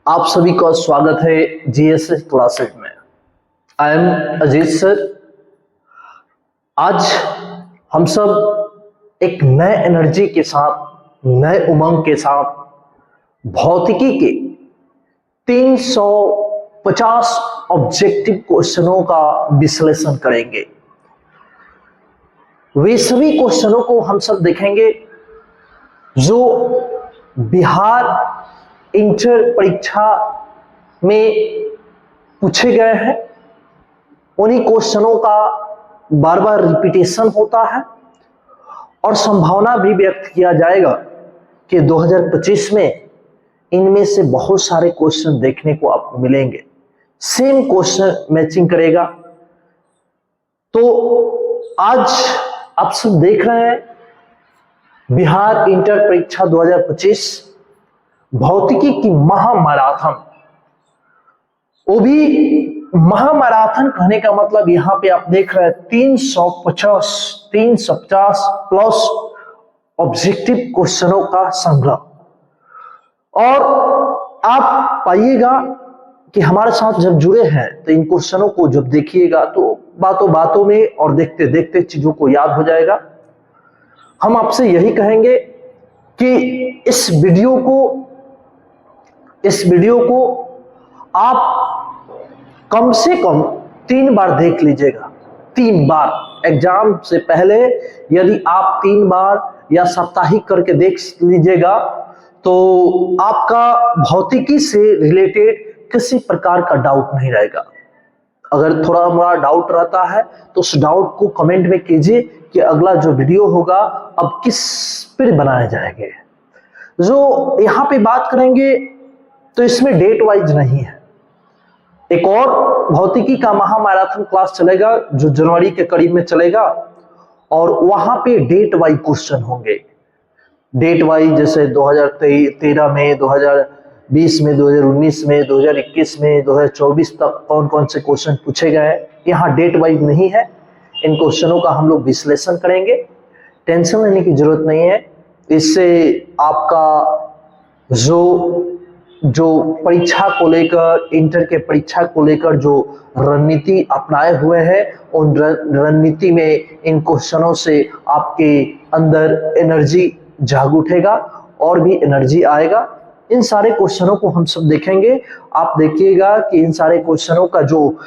आप सभी का स्वागत है जीएसएस क्लासेज में। I am Ajit sir. आज हम सब एक नए एनर्जी के साथ, नए उमंग के साथ भौतिकी के 350 ऑब्जेक्टिव क्वेश्चनों का विश्लेषण करेंगे। वे सभी क्वेश्चनों को हम सब देखेंगे जो बिहार इंटर परीक्षा में पूछे गए हैं। उन्हीं क्वेश्चनों का बार बार रिपीटेशन होता है और संभावना भी व्यक्त किया जाएगा कि 2025 में इनमें से बहुत सारे क्वेश्चन देखने को आपको मिलेंगे। सेम क्वेश्चन मैचिंग करेगा। तो आज आप सब देख रहे हैं बिहार इंटर परीक्षा 2025 भौतिकी की महामैराथन। वो भी महामैराथन कहने का मतलब यहां पे आप देख रहे हैं 350 प्लस ऑब्जेक्टिव क्वेश्चनों का संग्रह। और आप पाइएगा कि हमारे साथ जब जुड़े हैं तो इन क्वेश्चनों को जब देखिएगा तो बातों बातों में और देखते देखते चीजों को याद हो जाएगा। हम आपसे यही कहेंगे कि इस वीडियो को आप कम से कम 3 बार देख लीजिएगा। 3 बार एग्जाम से पहले यदि आप 3 बार या साप्ताहिक करके देख लीजिएगा तो आपका भौतिकी से रिलेटेड किसी प्रकार का डाउट नहीं रहेगा। अगर थोड़ा बड़ा डाउट रहता है तो उस डाउट को कमेंट में कीजिए कि अगला जो वीडियो होगा अब किस पर बनाए जाएंगे। जो यहाँ पे बात करेंगे तो इसमें डेट वाइज नहीं है। एक और भौतिकी का महामैराथन क्लास चलेगा जो जनवरी के करीब में चलेगा और वहां पे डेट वाइज क्वेश्चन होंगे। डेट वाइज जैसे 2013 में, 2020 में, 2019 में, 2021 में, 2024 तक कौन कौन से क्वेश्चन पूछे गए हैं। यहाँ डेट वाइज नहीं है। इन क्वेश्चनों का हम लोग विश्लेषण करेंगे। टेंशन लेने की जरूरत नहीं है। इससे आपका जो परीक्षा को लेकर, इंटर के परीक्षा को लेकर जो रणनीति अपनाए हुए हैं उन रणनीति में इन क्वेश्चनों से आपके अंदर एनर्जी जाग उठेगा और भी एनर्जी आएगा। इन सारे क्वेश्चनों को हम सब देखेंगे। आप देखिएगा कि इन सारे क्वेश्चनों का जो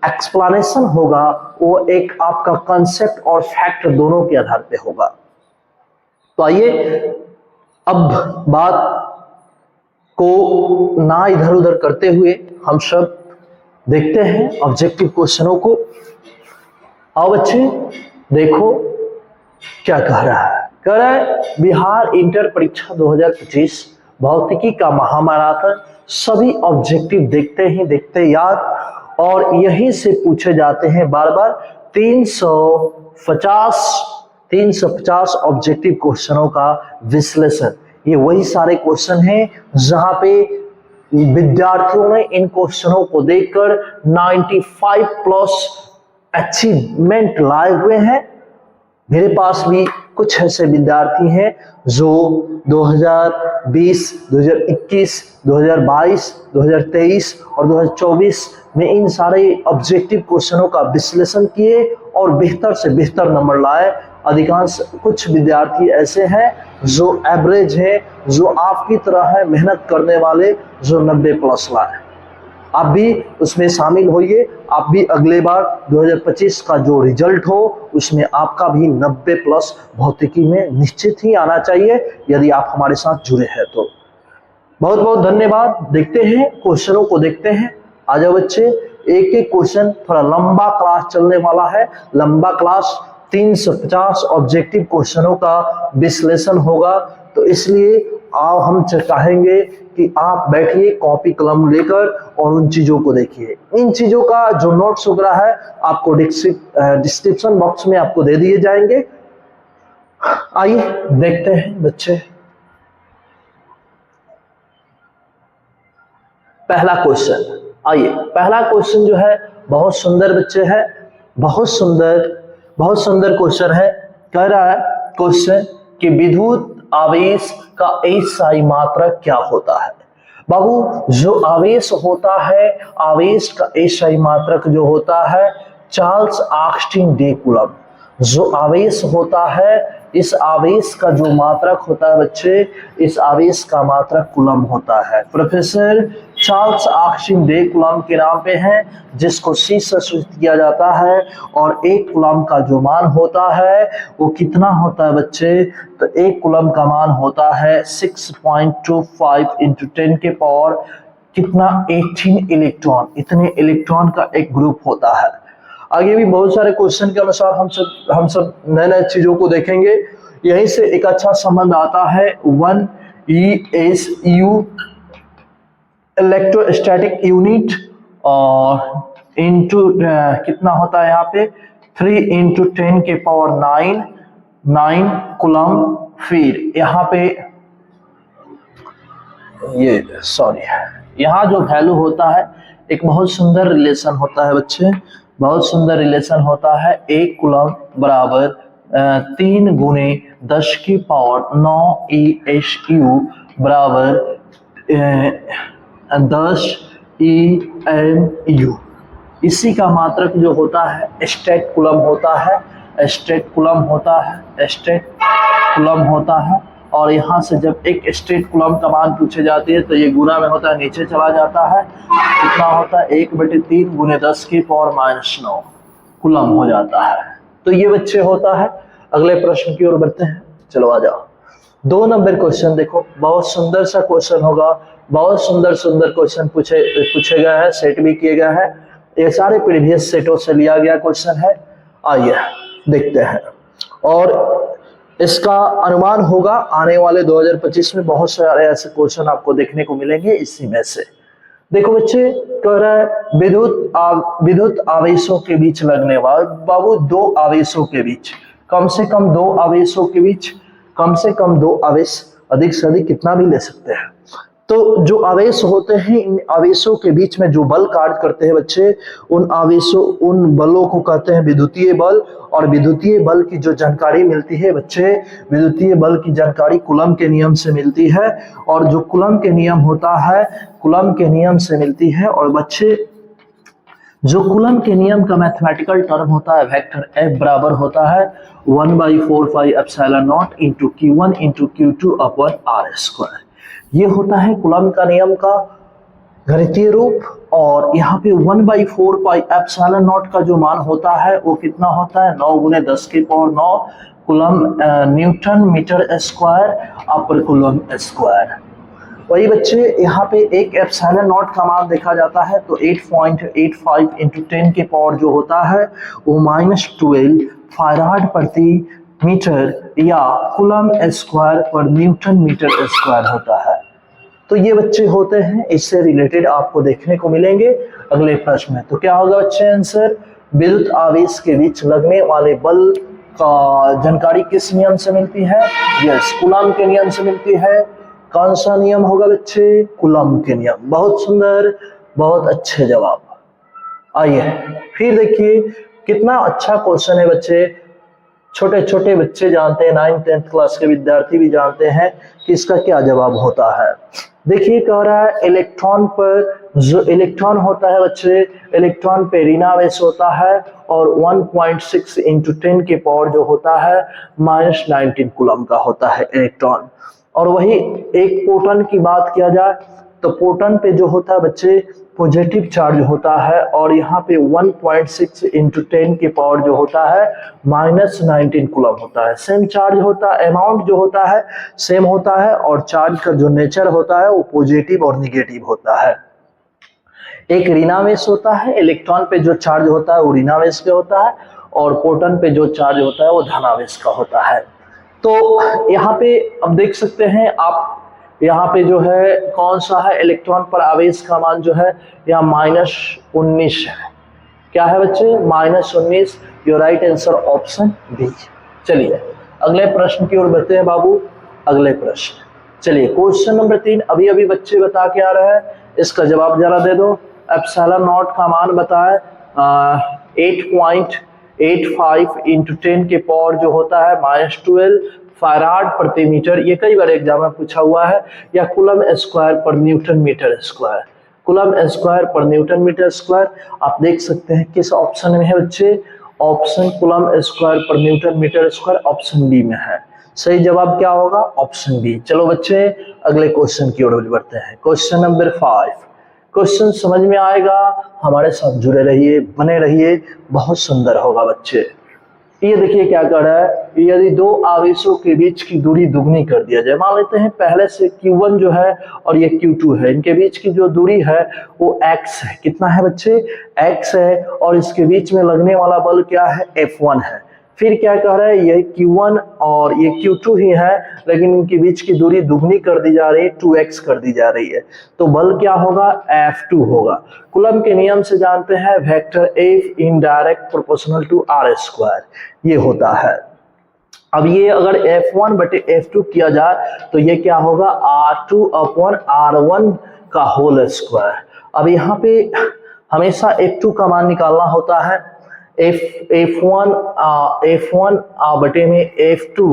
एक्सप्लेनेशन होगा वो एक आपका कंसेप्ट और फैक्ट दोनों के आधार पे होगा। तो आइए अब बात को ना इधर उधर करते हुए हम सब देखते हैं ऑब्जेक्टिव क्वेश्चनों को। आओ बच्चे देखो क्या कह रहा है। कह रहा है बिहार इंटर परीक्षा 2025 भौतिकी का महामैराथन, सभी ऑब्जेक्टिव देखते याद और यहीं से पूछे जाते हैं बार बार। 350 ऑब्जेक्टिव क्वेश्चनों का विश्लेषण। ये वही सारे क्वेश्चन हैं जहां पे विद्यार्थियों ने इन क्वेश्चनों को देखकर 95 प्लस अचीवमेंट लाए हुए हैं। मेरे पास भी कुछ ऐसे विद्यार्थी हैं जो 2020, 2021, 2022, 2023 और 2024 में इन सारे ऑब्जेक्टिव क्वेश्चनों का विश्लेषण किए और बेहतर से बेहतर नंबर लाए। अधिकांश कुछ विद्यार्थी ऐसे हैं जो एवरेज है, जो आपकी तरह है मेहनत करने वाले, जो 90 प्लस लाए। आप भी उसमें शामिल होइए। आप भी अगले बार 2025 का जो रिजल्ट हो उसमें आपका भी 90 प्लस भौतिकी में निश्चित ही आना चाहिए यदि आप हमारे साथ जुड़े हैं तो। बहुत बहुत धन्यवाद। देखते हैं क्वेश्चनों को देखते हैं। आ जाओ बच्चे, एक एक क्वेश्चन, थोड़ा लंबा क्लास चलने वाला है। लंबा क्लास 350 ऑब्जेक्टिव क्वेश्चनों का विश्लेषण होगा। तो इसलिए आओ हम चाहेंगे कि आप बैठिए कॉपी कलम लेकर और उन चीजों को देखिए। इन चीजों का जो नोट्स वगैरह है आपको डिस्क्रिप्शन बॉक्स में आपको दे दिए जाएंगे। आइए देखते हैं बच्चे। पहला क्वेश्चन, आइए पहला क्वेश्चन जो है बहुत सुंदर बच्चे है, बहुत सुंदर क्वेश्चन है। कह रहा है क्वेश्चन कि विद्युत आवेश का एसआई मात्रक क्या होता है। बाबू जो आवेश होता है, आवेश का एसआई मात्रक जो होता है चार्ल्स ऑगस्टीन डे कूलम। जो आवेश होता है, इस आवेश का जो मात्रक होता है बच्चे, इस आवेश का मात्रक कूलम होता है। Professor Charles Augustine day coulomb के नाम पे है, जिसको C से सूचित किया जाता है। और एक कूलम का जो मान होता है वो कितना होता है बच्चे, तो एक कूलम का मान होता है 6.25 इंटू 10 के पावर कितना 18 इलेक्ट्रॉन। इतने इलेक्ट्रॉन का एक ग्रुप होता है। आगे भी बहुत सारे क्वेश्चन के अनुसार हम सब नए नए चीजों को देखेंगे। यहीं से एक अच्छा संबंध आता है 1 ESU इलेक्ट्रोस्टैटिक यूनिट और इंटू कितना होता है यहाँ पे 3 इंटू 10 के पावर 9 कूलम। फिर यहाँ पे ये यहाँ जो वैल्यू होता है, एक बहुत सुंदर रिलेशन होता है बच्चे, बहुत सुंदर रिलेशन होता है। एक कूलम बराबर 3 गुणे 10 की पावर 9 ESU बराबर 10 EMU। इसी का मात्रक जो होता है स्टेट कूलम होता है, स्टेट कूलम होता है, स्टेट कूलम होता है। और यहाँ से जब एक स्टेट कूलम का मान पूछे जाती है तो ये गुना में होता है, नीचे चला जाता है। कितना होता है 1/3 गुने 10 की पावर -9 कूलम हो जाता है। तो ये बच्चे होता है। अगले प्रश्न की ओर बढ़ते हैं, चलो आ जाओ। 2 नंबर क्वेश्चन देखो, बहुत सुंदर सा क्वेश्चन होगा, बहुत सुंदर क्वेश्चन पूछे गए हैं, सेट भी किए गए हैं। ये सारे प्रीवियस सेटों से लिया गया क्वेश्चन है। आइए देखते हैं। और इसका अनुमान होगा आने वाले 2025 में बहुत सारे ऐसे क्वेश्चन आपको देखने को मिलेंगे इसी में से। देखो बच्चे, कह रहा है विद्युत आवेशों के बीच लगने वाले, बाबू 2 आवेशों के बीच, कम से कम 2 आवेशों के बीच, कम से कम 2 आवेश, अधिक से अधिक कितना भी ले सकते हैं। तो जो आवेश होते हैं, इन आवेशों के बीच में जो बल कार्य करते हैं बच्चे, उन बलों को कहते हैं विद्युतीय बल। और विद्युतीय बल की जो जानकारी मिलती है बच्चे, विद्युतीय बल की जानकारी कूलम के नियम से मिलती है। और जो कूलम के नियम होता है, कूलम के नियम से मिलती है। और बच्चे जो कूलम के नियम का मैथमेटिकल टर्म होता है वेक्टर F बराबर होता है 1/4πε0 into Q1 into Q2 upon R²। ये होता है कूलम का नियम का गणितीय रूप। और यहाँ पे 1/4πε0 का जो मान होता है वो कितना होता है 9 गुने 10 की power 9 coulomb newton metre square per coulomb square. वही बच्चे यहाँ पे एक ε0 का मान देखा जाता है तो 8.85 इंटू 10 के पावर जो होता है वो -12 फैराड प्रति मीटर या coulomb square per newton metre square होता है। तो ये बच्चे होते हैं, इससे रिलेटेड आपको देखने को मिलेंगे अगले प्रश्न में। तो क्या होगा बच्चे आंसर, विद्युत आवेश के बीच लगने वाले बल का जानकारी किस नियम से मिलती है, यस कूलम के नियम से मिलती है। कौन सा नियम होगा बच्चे, कूलम के नियम। बहुत सुंदर, बहुत अच्छे जवाब। आइए फिर देखिए कितना अच्छा क्वेश्चन है बच्चे। छोटे छोटे बच्चे जानते हैं, 9th 10th क्लास के विद्यार्थी भी जानते हैं कि इसका क्या जवाब होता है। देखिए कह रहा है इलेक्ट्रॉन पर, जो इलेक्ट्रॉन होता है बच्चे, इलेक्ट्रॉन पे ऋणावेश होता है और 1.6 इंटू 10 के पावर जो होता है -19 कूलम का होता है इलेक्ट्रॉन। और वही एक प्रोटॉन की बात किया जाए तो प्रोटॉन पे जो होता है बच्चे पॉजिटिव चार्ज होता है और यहाँ पे 1.6 इंटू 10 के पावर जो होता है -19 कूलम होता है। सेम चार्ज होता है, अमाउंट जो होता है सेम होता है और चार्ज का जो नेचर होता है वो पॉजिटिव और निगेटिव होता है। एक ऋणावेश होता है, इलेक्ट्रॉन पे जो चार्ज होता है वो ऋणावेश पे होता है और प्रोटॉन पे जो चार्ज होता है वो धनावेश का होता है। तो यहाँ पे अब देख सकते हैं आप, यहाँ पे जो है कौन सा है, इलेक्ट्रॉन पर आवेश का मान जो है यहाँ -19 है। क्या है बच्चे, -19। Your right answer option B. चलिए अगले प्रश्न की ओर बढ़ते हैं बाबू। अगले प्रश्न, चलिए क्वेश्चन नंबर 3। अभी बच्चे बता के आ रहे हैं, इसका जवाब जरा दे दो। ε0 का मान बताए 8.85 इंटू 10 के पावर जो होता है -12 फैराड प्रति मीटर, ये कई बार एग्जाम में पूछा हुआ है, या coulomb square per newton metre square, coulomb square per newton metre square. आप देख सकते हैं किस ऑप्शन में है बच्चे, option coulomb square per newton metre square option B में है। सही जवाब क्या होगा, ऑप्शन बी। चलो बच्चे अगले क्वेश्चन की ओर बढ़ते हैं। क्वेश्चन नंबर 5, क्वेश्चन समझ में आएगा, हमारे साथ जुड़े रहिए, बने रहिए, बहुत सुंदर होगा बच्चे। ये देखिए क्या कर रहा है, यदि दो आवेशों के बीच की दूरी दुगनी कर दिया जाए, मान लेते हैं पहले से Q1 जो है और ये Q2 है, इनके बीच की जो दूरी है वो x है। कितना है बच्चे, x है, और इसके बीच में लगने वाला बल क्या है, F1 है। फिर क्या कह रहा है, ये Q1 और ये Q2 ही है, लेकिन इनके बीच की दूरी दुगनी कर दी जा रही है, 2x कर दी जा रही है, तो बल क्या होगा, F2 होगा। कूलम के नियम से जानते हैं vector F indirect proportional to r square, ये होता है। अब ये अगर F1 बटे F2 किया जाए तो ये क्या होगा, R2 अपॉन R1 का होल स्क्वायर। अब यहाँ पे हमेशा F2 का मान निकालना होता है, F1 बटे में F2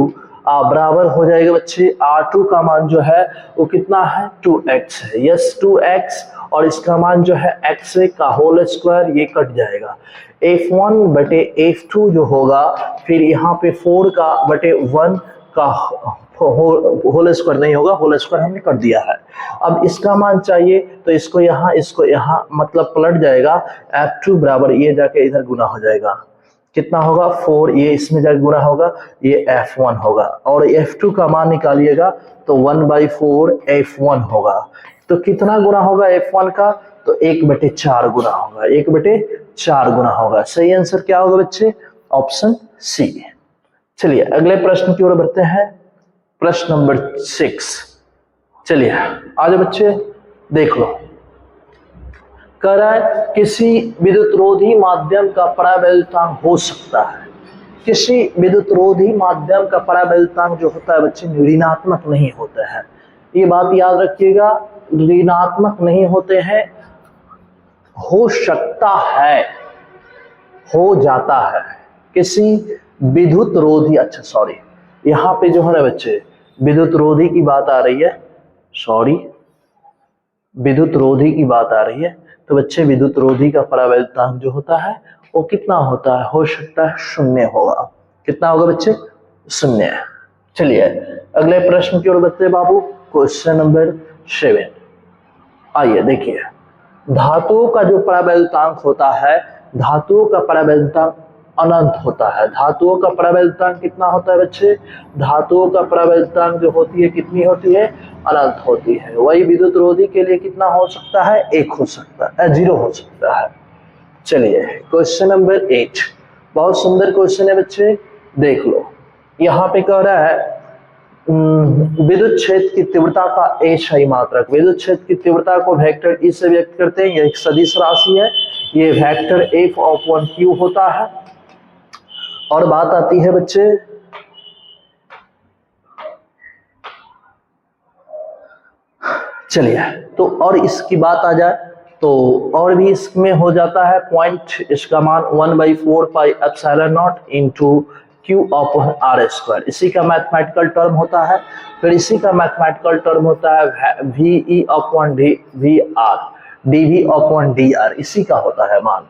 बराबर हो जाएगा बच्चे, R2 का मान जो है वो कितना है, 2x है, यस 2x, और इसका मान जो है x का होल स्क्वायर, ये कट जाएगा। F1 बटे F2 जो होगा, फिर यहाँ पे 4 का बटे 1 का होल स्क्वायर नहीं होगा, होल स्क्वायर हमने कर दिया है। अब इसका मान चाहिए तो इसको यहाँ मतलब पलट जाएगा, F2 बराबर ये जाके इधर गुना हो जाएगा, कितना होगा 4, ये इसमें जाके गुना होगा, ये F1 होगा, और F2 का मान निकालिएगा तो 1/4 F1 होगा। तो कितना गुना होगा F1 का, तो 1/4 गुना होगा, 1/4 गुना होगा। सही आंसर क्या होगा बच्चे, ऑप्शन सी। चलिए अगले प्रश्न की ओर बढ़ते हैं, प्रश्न नंबर 6। चलिए आज बच्चे देख लो, कह रहा है किसी विद्युतरोधी माध्यम का परावैद्युतांक हो सकता है, किसी विद्युतरोधी माध्यम का परावैद्युतांक जो होता है बच्चे ऋणात्मक नहीं होता है, ये बात याद रखिएगा, ऋणात्मक नहीं होते हैं, हो सकता है, हो जाता है। किसी विद्युत रोधी, अच्छा सॉरी, यहाँ पे जो है ना बच्चे विद्युत रोधी की बात आ रही है, सॉरी विद्युत रोधी की बात आ रही है, तो बच्चे विद्युत रोधी का परावैद्युतांक जो होता है वो कितना होता है, हो सकता है 0 होगा। कितना होगा बच्चे, 0। चलिए अगले प्रश्न की ओर बढ़ते बाबू, क्वेश्चन नंबर 7। आइए देखिए, धातुओं का जो परावैद्युतांक होता है, धातुओं का परावैद्युतांक अनंत होता है। धातुओं का परावैद्युतांक कितना होता है बच्चे, धातुओं का परावैद्युतांक जो होती है कितनी होती है, अनंत होती है। वही विद्युत रोधी के लिए कितना हो सकता है, 1 हो सकता है, 0 हो सकता है। चलिए क्वेश्चन नंबर 8, बहुत सुंदर क्वेश्चन है बच्चे, देख लो। यहाँ पे कह रहा है विद्युत क्षेत्र की तीव्रता का एसआई मात्रक, विद्युत क्षेत्र की तीव्रता को वेक्टर ई से व्यक्त करते हैं, यह एक सदिश राशि है, ये वेक्टर F/Q होता है। और बात आती है बच्चे चलिए, तो और इसकी बात आ जाए तो और भी इसमें हो जाता है पॉइंट, इसका मान 1/4 pi epsilon not into Q/r², इसी का मैथमेटिकल टर्म होता है। फिर इसी का मैथमेटिकल टर्म होता है VE/dVr, dV/dr, इसी का होता है मान।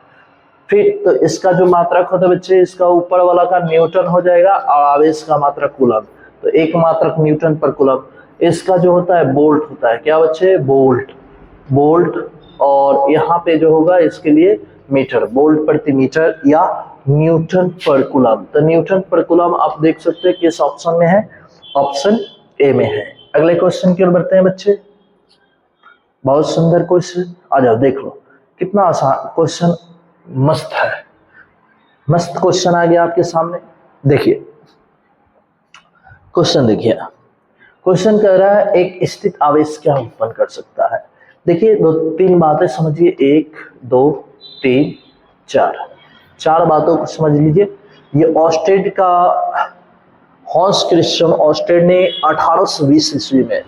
फिर तो इसका जो मात्रक होता है बच्चे, इसका ऊपर वाला का न्यूटन हो जाएगा, और आवेश का मात्रक कूलम, तो एक मात्रक न्यूटन पर कूलम। इसका जो होता है बोल्ट होता है, क्या बच्चे, बोल्ट, और यहाँ पे जो होगा इसके लिए मीटर, बोल्ट प्रति मीटर या न्यूटन पर कूलम। तो न्यूटन पर कूलम आप देख सकते हैं किस ऑप्शन में है, ऑप्शन ए में है। अगले क्वेश्चन की ओर बढ़ते हैं बच्चे, बहुत सुंदर क्वेश्चन, आ जाओ देख लो, कितना आसान क्वेश्चन, मस्त है, मस्त क्वेश्चन आ गया आपके सामने। देखिए क्वेश्चन, देखिए क्वेश्चन कह रहा है एक स्थित आवेश क्या उत्पन्न कर सकता है। देखिए 2-3 बातें समझिए, 1 2 3 4 बातों को समझ लीजिए। ये ऑस्टेड का, हॉन्स क्रिश्चियन ऑस्टेड ने 1820 ईस्वी में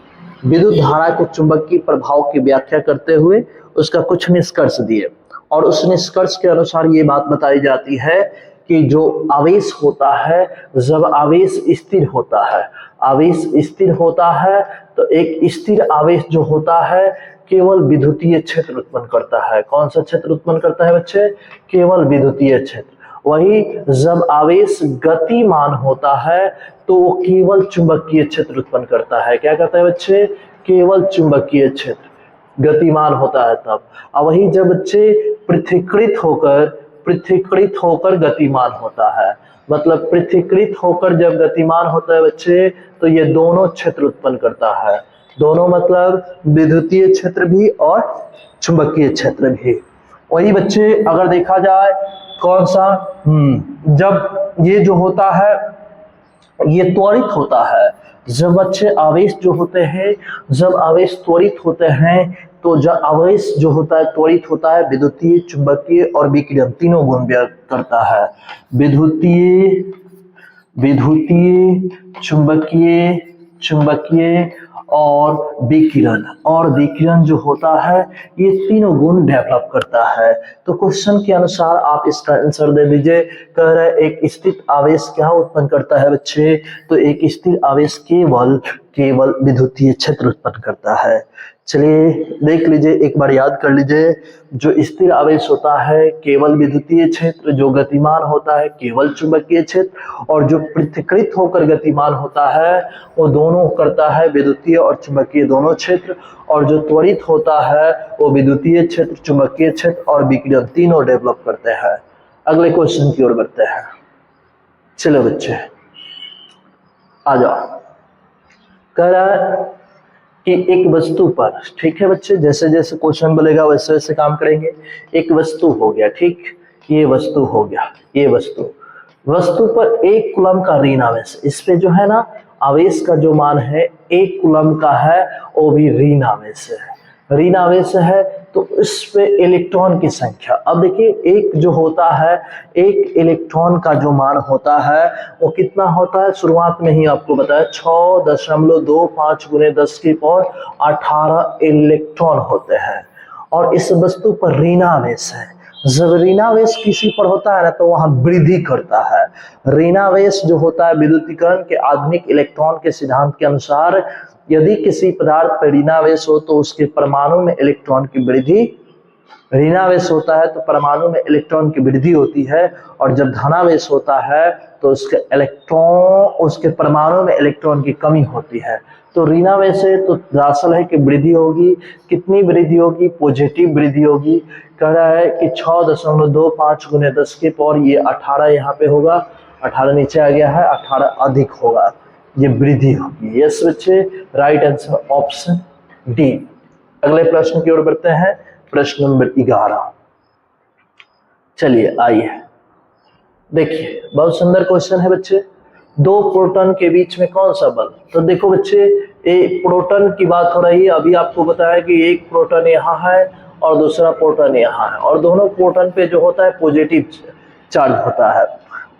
विद्युत धारा के चुंबकीय प्रभाव की व्याख्या करते हुए उसका कुछ निष्कर्ष दिए, और उस निष्कर्ष के अनुसार ये बात बताई जाती है कि जो आवेश होता है, जब आवेश स्थिर होता है, आवेश स्थिर होता है तो एक स्थिर आवेश जो होता है केवल विद्युतीय क्षेत्र उत्पन्न करता है। कौन सा क्षेत्र उत्पन्न करता है बच्चे? केवल विद्युतीय क्षेत्र। वही जब आवेश गतिमान होता है तो वो केवल चुंबकीय क्षेत्र उत्पन्न करता है। क्या करता है बच्चे? केवल चुंबकीय क्षेत्र। गतिमान होता है तब। और वही जब बच्चे पृथक्कृत होकर गतिमान होता है, मतलब पृथक्कृत होकर जब गतिमान होता है बच्चे तो ये दोनों क्षेत्र उत्पन्न करता है। दोनों मतलब विद्युतीय क्षेत्र भी और चुंबकीय क्षेत्र भी। वही बच्चे अगर देखा जाए कौन सा, जब ये जो होता है ये त्वरित होता है। जब बच्चे आवेश जो होते हैं, जब आवेश त्वरित होते हैं तो जब आवेश जो होता है त्वरित होता है, विद्युतीय, चुंबकीय और विकिरण तीनों गुण व्यक्त करता है। विद्युतीय, चुंबकीय और विकिरण जो होता है ये तीनों गुण डेवलप करता है। तो क्वेश्चन के अनुसार आप इसका आंसर दे दीजिए। कह रहा है एक स्थिर आवेश क्या उत्पन्न करता है बच्चे? तो एक स्थिर आवेश केवल विद्युतीय क्षेत्र उत्पन्न करता है। चलिए देख लीजिए, एक बार याद कर लीजिए। जो स्थिर आवेश होता है केवल विद्युतीय क्षेत्र, जो गतिमान होता है केवल चुंबकीय क्षेत्र, और जो पृथक्कृत होकर गतिमान होता है वो दोनों करता है विद्युतीय और चुंबकीय दोनों क्षेत्र, और जो त्वरित होता है वो विद्युतीय क्षेत्र, चुंबकीय क्षेत्र और विकिरण तीनों डेवलप करते हैं। अगले क्वेश्चन की ओर बढ़ते हैं। चलो बच्चे आ जाओ। कह रहा है कि एक वस्तु पर, ठीक है बच्चे, जैसे जैसे क्वेश्चन बोलेगा वैसे वैसे काम करेंगे। एक वस्तु हो गया, ठीक, ये वस्तु हो गया, ये वस्तु पर 1 कूलम का ऋण आवेश, इस पे जो है ना आवेश का जो मान है 1 कूलम का है, वो भी ऋण आवेश है। ऋण आवेश है तो इस पे इलेक्ट्रॉन की संख्या, अब देखिए एक जो होता है, एक इलेक्ट्रॉन का जो मान होता है वो कितना होता है? शुरुआत में ही आपको बताया 6.25 × 10⁻18 इलेक्ट्रॉन होते हैं। और इस वस्तु पर ऋणावेश है। जब ऋणावेश किसी पर होता है ना तो वहां वृद्धि करता है। ऋणावेश जो होता है विद्युतीकरण के आधुनिक इलेक्ट्रॉन के सिद्धांत के अनुसार, यदि किसी पदार्थ पर ऋणावेश हो तो उसके परमाणु में इलेक्ट्रॉन की वृद्धि, ऋणावेश होता है तो परमाणु में इलेक्ट्रॉन की वृद्धि होती है, और जब धनावेश होता है तो उसके परमाणु में इलेक्ट्रॉन की कमी होती है। तो ऋणावेश है तो दरअसल है कि वृद्धि होगी। कितनी वृद्धि होगी? पॉजिटिव वृद्धि होगी। कह रहा है कि 6.25 × 10⁻18 यहाँ पे होगा, 18 नीचे आ गया है, 18 अधिक होगा, ये वृद्धि होगी। यस बच्चे, राइट आंसर ऑप्शन डी। अगले प्रश्न की ओर बढ़ते हैं, प्रश्न नंबर 11। चलिए आइए देखिए, बहुत सुंदर क्वेश्चन है बच्चे। 2 प्रोटॉन के बीच में कौन सा बल? तो देखो बच्चे, एक प्रोटॉन की बात हो रही है। अभी आपको बताया कि एक प्रोटॉन यहाँ है और दूसरा प्रोटॉन यहाँ है, और दोनों प्रोटॉन पे जो होता है पॉजिटिव चार्ज होता है।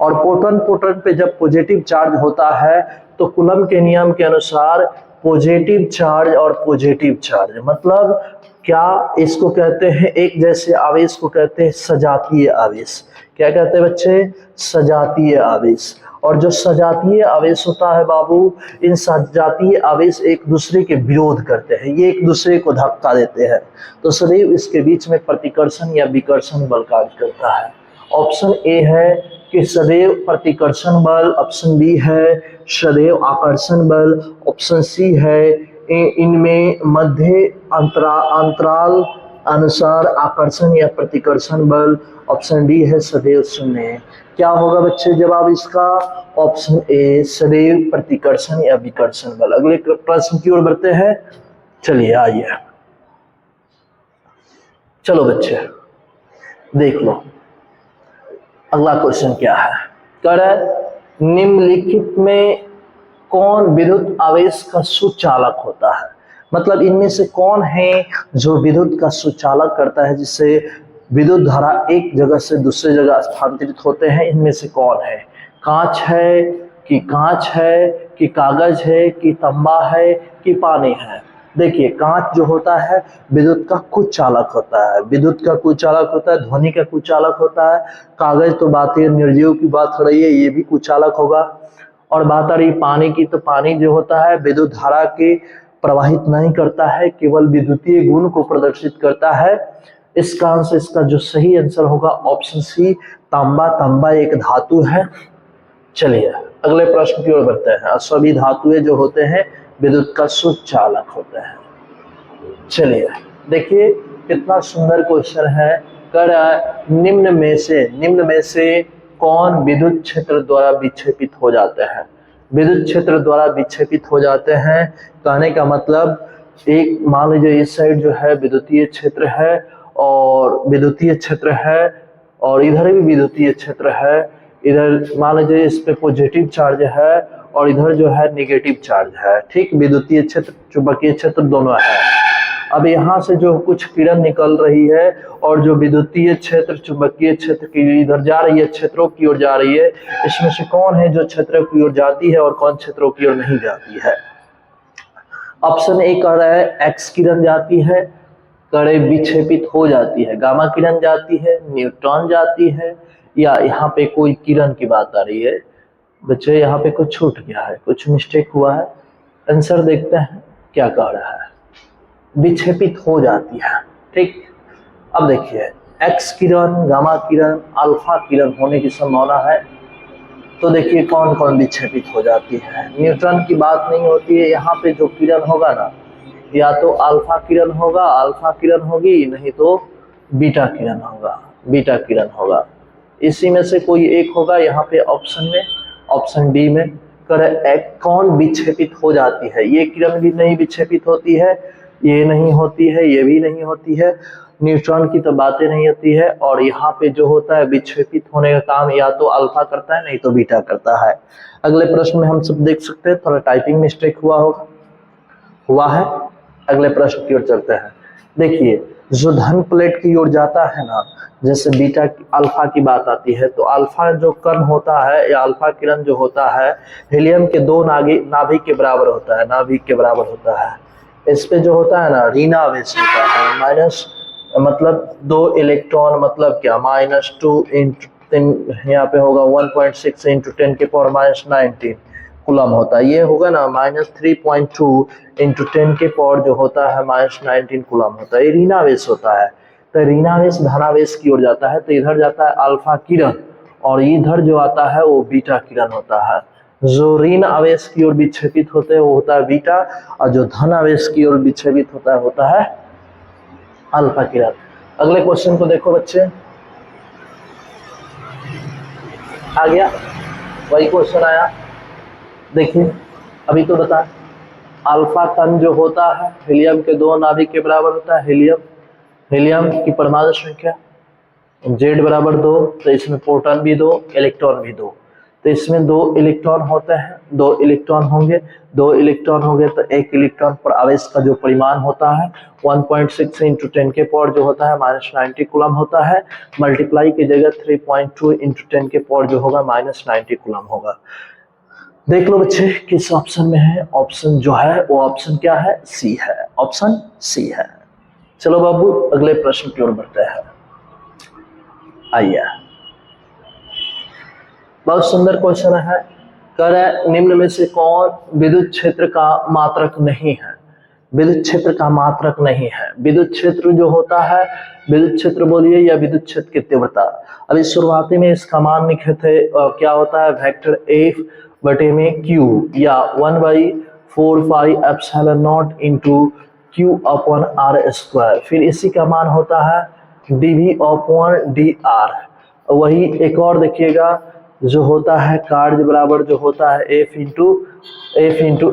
और प्रोटॉन पे जब पॉजिटिव चार्ज होता है तो कूलम के नियम के अनुसार पॉजिटिव चार्ज और पॉजिटिव चार्ज मतलब क्या, इसको कहते हैं, एक जैसे आवेश को कहते हैं सजातीय आवेश। क्या कहते हैं बच्चे? सजातीय आवेश। और जो सजातीय आवेश होता है बाबू, इन सजातीय आवेश एक दूसरे के विरोध करते हैं, ये एक दूसरे को धक्का देते हैं, तो सदैव इसके बीच में प्रतिकर्षण या विकर्षण बल कार्य करता है। ऑप्शन ए है कि सदैव प्रतिकर्षण बल, ऑप्शन बी है सदैव आकर्षण बल, ऑप्शन सी है इनमें मध्य अंतराल अनुसार आकर्षण या प्रतिकर्षण बल, ऑप्शन डी है सदैव शून्य। क्या होगा बच्चे जवाब इसका? ऑप्शन ए सदैव प्रतिकर्षण या विकर्षण बल। अगले प्रश्न की ओर बढ़ते हैं। चलिए आइए, चलो बच्चे देख लो अगला क्वेश्चन क्या है। कह रहा है निम्नलिखित में कौन विद्युत आवेश का सुचालक होता है? मतलब इनमें से कौन है जो विद्युत का सुचालक करता है, जिससे विद्युत धारा एक जगह से दूसरी जगह स्थानांतरित होते हैं? इनमें से कौन है? कांच है कि कागज है कि तांबा है कि पानी है? देखिए कांच जो होता है विद्युत का कुचालक होता है, विद्युत का कुचालक होता है, ध्वनि का कुचालक होता है। कागज तो बात है, निर्जीव की बात हो रही है, ये भी कुचालक होगा। और बात आ रही पानी की, तो पानी जो होता है विद्युत धारा के प्रवाहित नहीं करता है, केवल विद्युतीय गुण को प्रदर्शित करता है। इसका आंसर, इसका जो सही आंसर होगा ऑप्शन सी तांबा। तांबा एक धातु है। चलिए अगले प्रश्न की ओर बढ़ते हैं। सभी धातुएं जो होते हैं विद्युत का सुचालक होते हैं। चलिए देखिए कितना सुंदर क्वेश्चन है। कर निम्न में से कौन विद्युत क्षेत्र द्वारा विक्षेपित हो जाते हैं? विद्युत क्षेत्र द्वारा विक्षेपित हो जाते हैं कहने का मतलब, एक मान लीजिए इस साइड जो है विद्युतीय क्षेत्र है और विद्युतीय क्षेत्र है, और इधर भी विद्युतीय क्षेत्र है। इधर मान लीजिए इस पे पॉजिटिव चार्ज है और इधर जो है नेगेटिव चार्ज है। ठीक, विद्युतीय क्षेत्र चुंबकीय क्षेत्र दोनों है। अब यहाँ से जो कुछ किरण निकल रही है और जो विद्युतीय क्षेत्र चुंबकीय क्षेत्र की इधर जा रही है, क्षेत्रों की ओर जा रही है, इसमें से कौन है जो क्षेत्रों की ओर जाती है और कौन क्षेत्रों की ओर नहीं जाती है? ऑप्शन ए कह रहा है एक्स किरण जाती है, कड़े विक्षेपित हो जाती है, गामा किरण जाती है, न्यूट्रॉन जाती है, या यहाँ पे कोई किरण की बात आ रही है। बच्चे यहाँ पे कुछ छूट गया है, कुछ मिस्टेक हुआ है। आंसर देखते हैं क्या कह रहा है। विक्षेपित हो जाती है। ठीक, अब देखिए एक्स किरण, गामा किरण, अल्फा किरण होने की संभावना है। तो देखिए कौन कौन विक्षेपित हो जाती है। न्यूट्रॉन की बात नहीं होती है। यहाँ पे जो किरण होगा ना, या तो अल्फा किरण होगा, अल्फा किरण होगी, नहीं तो बीटा किरण होगा, बीटा किरण होगा। इसी में से कोई एक होगा यहाँ पे ऑप्शन में, ऑप्शन डी में। कौन विक्षेपित हो जाती है? ये किरण भी नहीं विक्षेपित होती है, ये नहीं होती है, ये भी नहीं होती है, न्यूट्रॉन की तो बातें नहीं होती है। और यहाँ पे जो होता है विक्षेपित होने का काम या तो अल्फा करता है, नहीं तो बीटा करता है। अगले प्रश्न में हम सब देख सकते हैं, थोड़ा टाइपिंग मिस्टेक हुआ है। अगले प्रश्न की ओर चलते हैं। देखिए जो धन प्लेट की ओर जाता है ना, जैसे बीटा अल्फा की बात आती है, तो अल्फा जो कण होता है या अल्फा किरण जो होता है हीलियम के 2 नाभिक के बराबर होता है, नाभिक के बराबर होता है। इस पे जो होता है ना ऋणावेश होता है, माइनस मतलब 2 इलेक्ट्रॉन, मतलब क्या -2 इंटू 10, यहाँ पे होगा 1.6 इंटू 10 के पावर -19 कूलम होता है। ये होगा ना -3.2 इंटू 10 के पावर जो होता है -19 कूलम होता है। ये ऋणावेश होता है। तो ऋणावेश धनावेश की ओर जाता है, तो इधर जाता है अल्फा किरण और इधर जो आता है वो बीटा किरण होता है। जो ऋण आवेश की ओर विक्षेपित होते हैं वो होता है बीटा, और जो धन आवेश की ओर विक्षेपित होता है अल्फा किरण। अगले क्वेश्चन को देखो बच्चे, आ गया, वही क्वेश्चन आया। देखिए अभी तो बता, अल्फा कण जो होता है हीलियम के 2 नाभिक के बराबर होता है। हीलियम की परमाणु संख्या Z बराबर 2, तो इसमें प्रोटॉन भी 2, इलेक्ट्रॉन भी 2। तो इसमें 2 इलेक्ट्रॉन होते हैं, 2 इलेक्ट्रॉन होंगे, 2 इलेक्ट्रॉन होंगे तो 1 इलेक्ट्रॉन पर आवेश का जो परिमाण होता है 1.6 इंटू 10 के पावर जो होता है -90 कूलम होता है। मल्टीप्लाई की जगह 3.2 इंटू 10 के पावर जो होगा -90 कूलम होगा। देख लो बच्चे किस ऑप्शन में है। ऑप्शन जो है वो ऑप्शन क्या है? सी है, ऑप्शन सी है। चलो बाबू अगले प्रश्न की ओर बढ़ते हैं। आइए, बहुत सुंदर क्वेश्चन है। कह रहा है निम्न में से कौन विद्युत क्षेत्र का मात्रक नहीं है? विद्युत क्षेत्र का मात्रक नहीं है। विद्युत क्षेत्र जो होता है, विद्युत क्षेत्र बोलिए या विद्युत क्षेत्र की तीव्रता। अभी शुरुआती में इसका मान लिखे थे, क्या होता है वेक्टर F बटे में Q या 1/4πε0 इंटू Q अपॉन R²। फिर इसी का मान होता है dV/dr। वही एक और देखिएगा जो होता है कार्य बराबर जो होता है F इंटू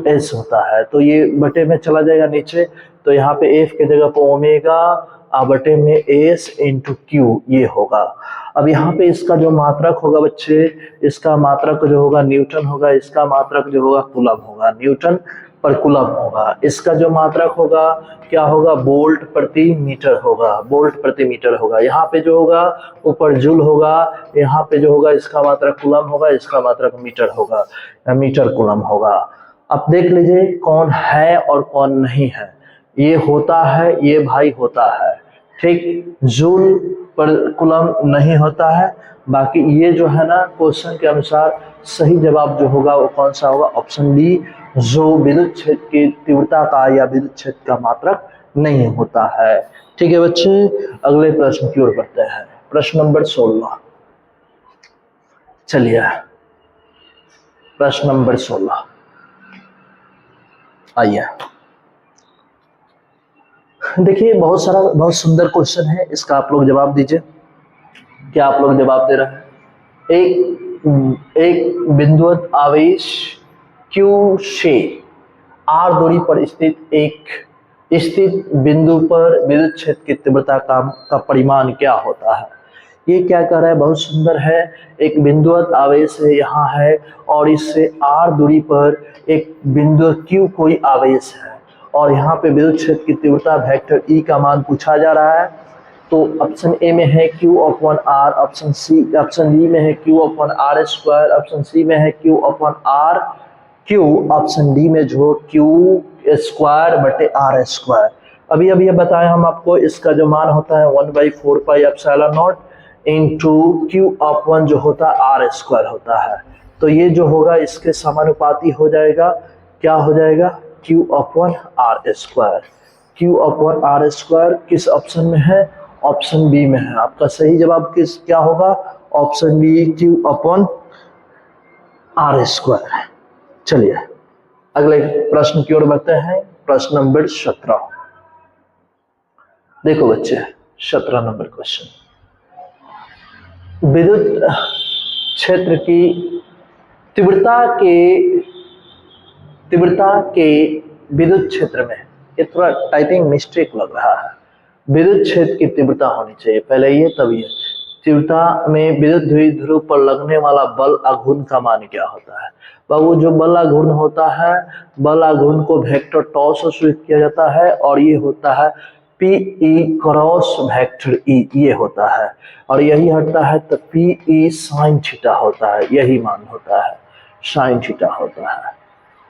S होता है। तो ये बटे में चला जाएगा नीचे, तो यहाँ पे F के जगह पर ओमेगा बटे में S इंटू Q ये होगा। अब यहाँ पे इसका जो मात्रक होगा बच्चे, इसका मात्रक जो होगा न्यूटन होगा, इसका मात्रक जो होगा कूलम होगा, न्यूटन पर कूलम होगा। इसका जो मात्रक होगा क्या होगा? वोल्ट प्रति मीटर होगा, वोल्ट प्रति मीटर होगा। यहाँ पे जो होगा ऊपर जूल होगा, यहाँ पे जो होगा इसका मात्रक कूलम होगा, इसका मात्रक मीटर होगा, मीटर कूलम होगा। अब देख लीजिए कौन है और कौन नहीं है। ये होता है, ये भाई होता है, ठीक। जूल पर कूलम नहीं होता है। बाकी ये जो है ना क्वेश्चन के अनुसार सही जवाब जो होगा वो कौन सा होगा, ऑप्शन बी, जो विद्युत क्षेत्र की तीव्रता का या विद्युत क्षेत्र का मात्रक नहीं होता है। ठीक है बच्चे, अगले प्रश्न की ओर बढ़ते हैं। प्रश्न नंबर 16, चलिए प्रश्न नंबर 16 आइए। देखिए बहुत सुंदर क्वेश्चन है, इसका आप लोग जवाब दीजिए। क्या आप लोग जवाब दे रहे हैं? एक बिंदुवत आवेश Q से R दूरी पर स्थित बिंदु पर विद्युत क्षेत्र की तीव्रता का परिमाण क्या होता है? ये क्या कह रहा है, बहुत सुंदर है। एक बिंदुवत आवेश है यहाँ है और इससे R दूरी पर एक बिंदु Q कोई आवेश है और यहाँ पे विद्युत क्षेत्र की तीव्रता वेक्टर E का मान पूछा जा रहा है। तो ऑप्शन ए में है Q/R, ऑप्शन बी में है Q/R², ऑप्शन सी में है Q/R⁴, ऑप्शन डी में जो Q²/R²। अभी ये बताएं हम आपको, इसका जो मान होता है 1/4πε0 इंटू Q/1 जो होता है R² होता है। तो ये जो होगा इसके समानुपाती हो जाएगा, क्या हो जाएगा, Q/R²। Q/R² किस ऑप्शन में है, ऑप्शन बी में है। आपका सही जवाब क्या होगा, ऑप्शन बी, Q/R²। चलिए अगले प्रश्न की ओर बढ़ते हैं। प्रश्न नंबर 17, देखो बच्चे 17 नंबर क्वेश्चन, विद्युत क्षेत्र की तीव्रता के विद्युत क्षेत्र में, ये थोड़ा टाइपिंग मिस्टेक लग रहा है, विद्युत क्षेत्र की तीव्रता होनी चाहिए पहले ये तब ये। तीव्रता में विद्युत द्विध्रुव पर लगने वाला बल आघूर्ण का मान क्या होता है? बाबू जो बल आघूर्ण होता है, बल आघूर्ण को वेक्टर टॉ से सूचित किया जाता है और ये होता है Pe×E, ये होता है और यही हटता है तो Pe sin θ होता है, यही मान होता है, sin θ होता है।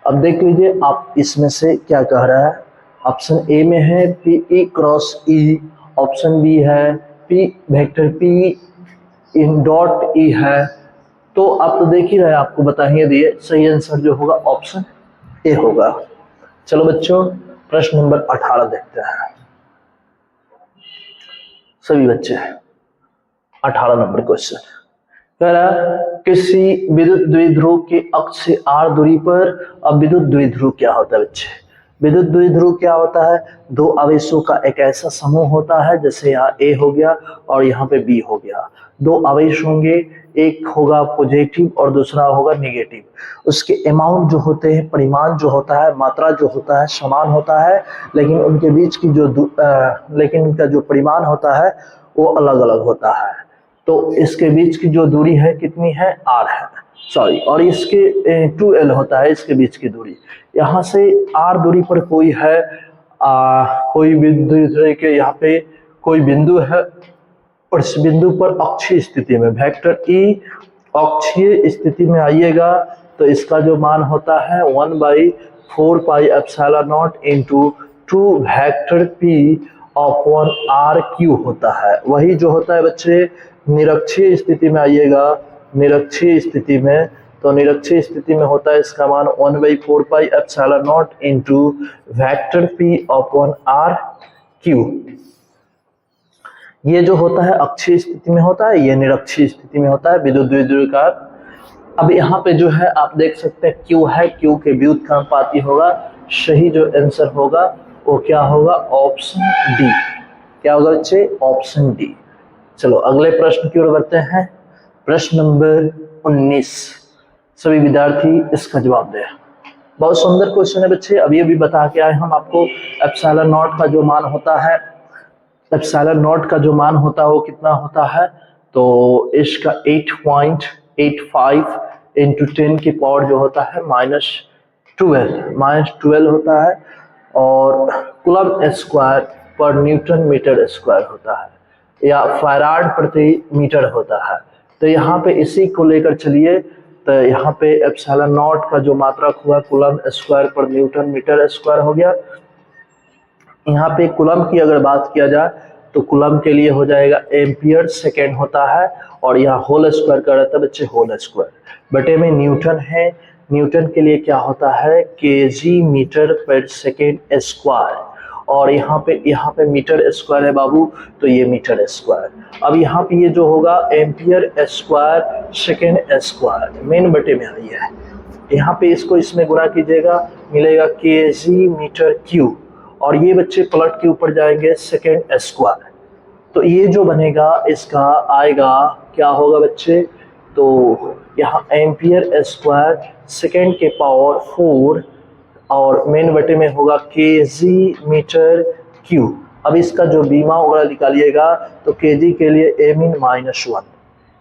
अब देख लीजिए आप इसमें से क्या कह रहा है। ऑप्शन ए में है Pe×E, ऑप्शन बी है P∩E है। तो आप तो देख ही रहे, आपको बता ही दिए, सही आंसर जो होगा ऑप्शन ए होगा। चलो बच्चों प्रश्न नंबर 18 देखते हैं। सभी बच्चे 18 नंबर क्वेश्चन कह रहा है, किसी विद्युत द्विध्रुव के अक्ष से R दूरी पर, अब विद्युत द्विध्रुव क्या होता है बच्चे? विद्युत द्विध्रुव क्या होता है, दो आवेशों का एक ऐसा समूह होता है, जैसे यहाँ A हो गया और यहाँ पे B हो गया। दो आवेश होंगे, एक होगा पॉजिटिव और दूसरा होगा नेगेटिव। उसके अमाउंट जो होते हैं, परिमाण जो होता है, मात्रा जो होता है समान होता है, लेकिन उनके बीच की लेकिन उनका जो परिमाण होता है वो अलग अलग होता है। तो इसके बीच की जो दूरी है कितनी है, R है, सॉरी, और इसके 2L होता है इसके बीच की दूरी। यहाँ से R दूरी पर कोई है, कोई बिंदु के यहाँ पे कोई बिंदु है और इस बिंदु पर अक्षीय स्थिति में वेक्टर E अक्षीय स्थिति में आइएगा तो इसका जो मान होता है 1/4πε0 इंटू 2 वेक्टर P/R³ होता है। वही जो होता है बच्चे निरक्षीय स्थिति में आइएगा, निरक्षीय स्थिति में, तो निरक्षीय स्थिति में होता है इसका मान 1/4πε0 इंटू वेक्टर P/R³। ये जो होता है अक्षीय स्थिति में होता है, ये निरक्षीय स्थिति में होता है विद्युत द्विध्रुव का। अब यहाँ पे जो है आप देख सकते हैं Q है, Q के व्युत्क्रमानुपाती होगा। सही जो आंसर होगा वो क्या होगा, ऑप्शन डी। क्या होगा बच्चे, ऑप्शन डी। चलो अगले प्रश्न की ओर बढ़ते हैं। प्रश्न नंबर 19, सभी विद्यार्थी इसका जवाब दें। बहुत सुंदर क्वेश्चन है बच्चे, अभी बता के आए हम आपको। ε0 का जो मान होता है, ε0 का जो मान होता है वो कितना होता है, तो इसका 8.85 इंटू 10 की पावर जो होता है -12 होता है और coulomb square per newton metre square होता है या फैराड प्रति मीटर होता है। तो यहाँ पे इसी को लेकर चलिए, तो यहाँ पे ε0 का जो मात्रक हुआ coulomb square per newton metre square हो गया यहाँ पे कूलम की अगर बात किया जाए तो कूलम के लिए हो जाएगा एम्पियर सेकेंड होता है, और यहाँ होल स्क्वायर का रहता है बच्चे होल स्क्वायर, बटे में न्यूटन है, न्यूटन के लिए क्या होता है केजी मीटर पर सेकेंड स्क्वायर, और यहाँ पे मीटर स्क्वायर है बाबू, तो ये मीटर स्क्वायर। अब यहाँ पे ये जो होगा ampere square second square main बटे में आई है, यहाँ पे इसको इसमें गुणा कीजिएगा मिलेगा केजी मीटर क्यूब, और ये बच्चे पलट के ऊपर जाएंगे सेकेंड स्क्वायर, तो ये जो बनेगा इसका आएगा क्या होगा बच्चे, तो यहाँ एम्पियर स्क्वायर सेकेंड के पावर 4 और मेन बटे में होगा केजी मीटर क्यूब। अब इसका जो बीमा वगैरह निकालिएगा तो केजी के लिए m-1,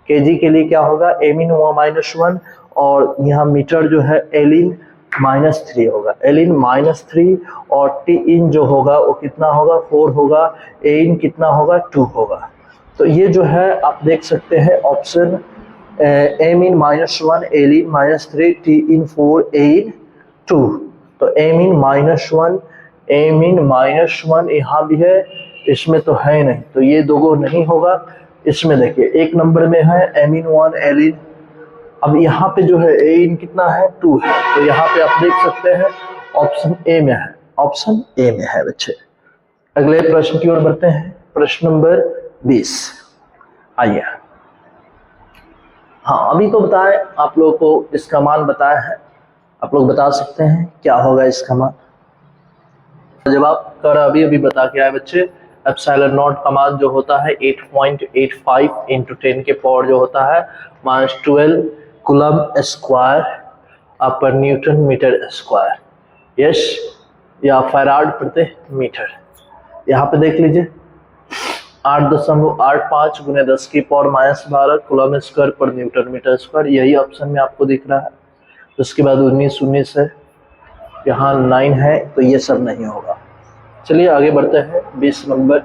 केजी के लिए क्या होगा m-1, और यहाँ मीटर जो है l-3 होगा, l-3, और t जो होगा वो कितना होगा 4 होगा, a कितना होगा 2 होगा। तो ये जो है आप देख सकते हैं option m-1, l-3, t-4, a-2, तो m-1 यहाँ भी है, इसमें तो है नहीं, तो ये दोगो नहीं होगा। इसमें देखिए एक नंबर में है m-1 l, अब यहाँ पे जो है a कितना है 2 है, तो यहाँ पे आप देख सकते हैं ऑप्शन ए में है, ऑप्शन ए में है बच्चे। अगले प्रश्न की ओर बढ़ते हैं, प्रश्न नंबर 20। आइए, हाँ अभी तो बताए आप लोगों को इसका मान बताया है, आप लोग बता सकते हैं क्या होगा इसका मान। जवाब कर अभी बता के आए बच्चे, एप्सिलॉन नॉट का मान जो होता है 8.85 × 10 के पावर जो होता है -12 coulomb square per newton metre square, yes, या फैराड प्रति मीटर। यहाँ पे देख लीजिए 8.85 × 10 की power -12 coulomb square per newton metre square, यही ऑप्शन में आपको दिख रहा है। उसके बाद 19 है, यहाँ 9 है, तो ये सब नहीं होगा। चलिए आगे बढ़ते हैं 21 नंबर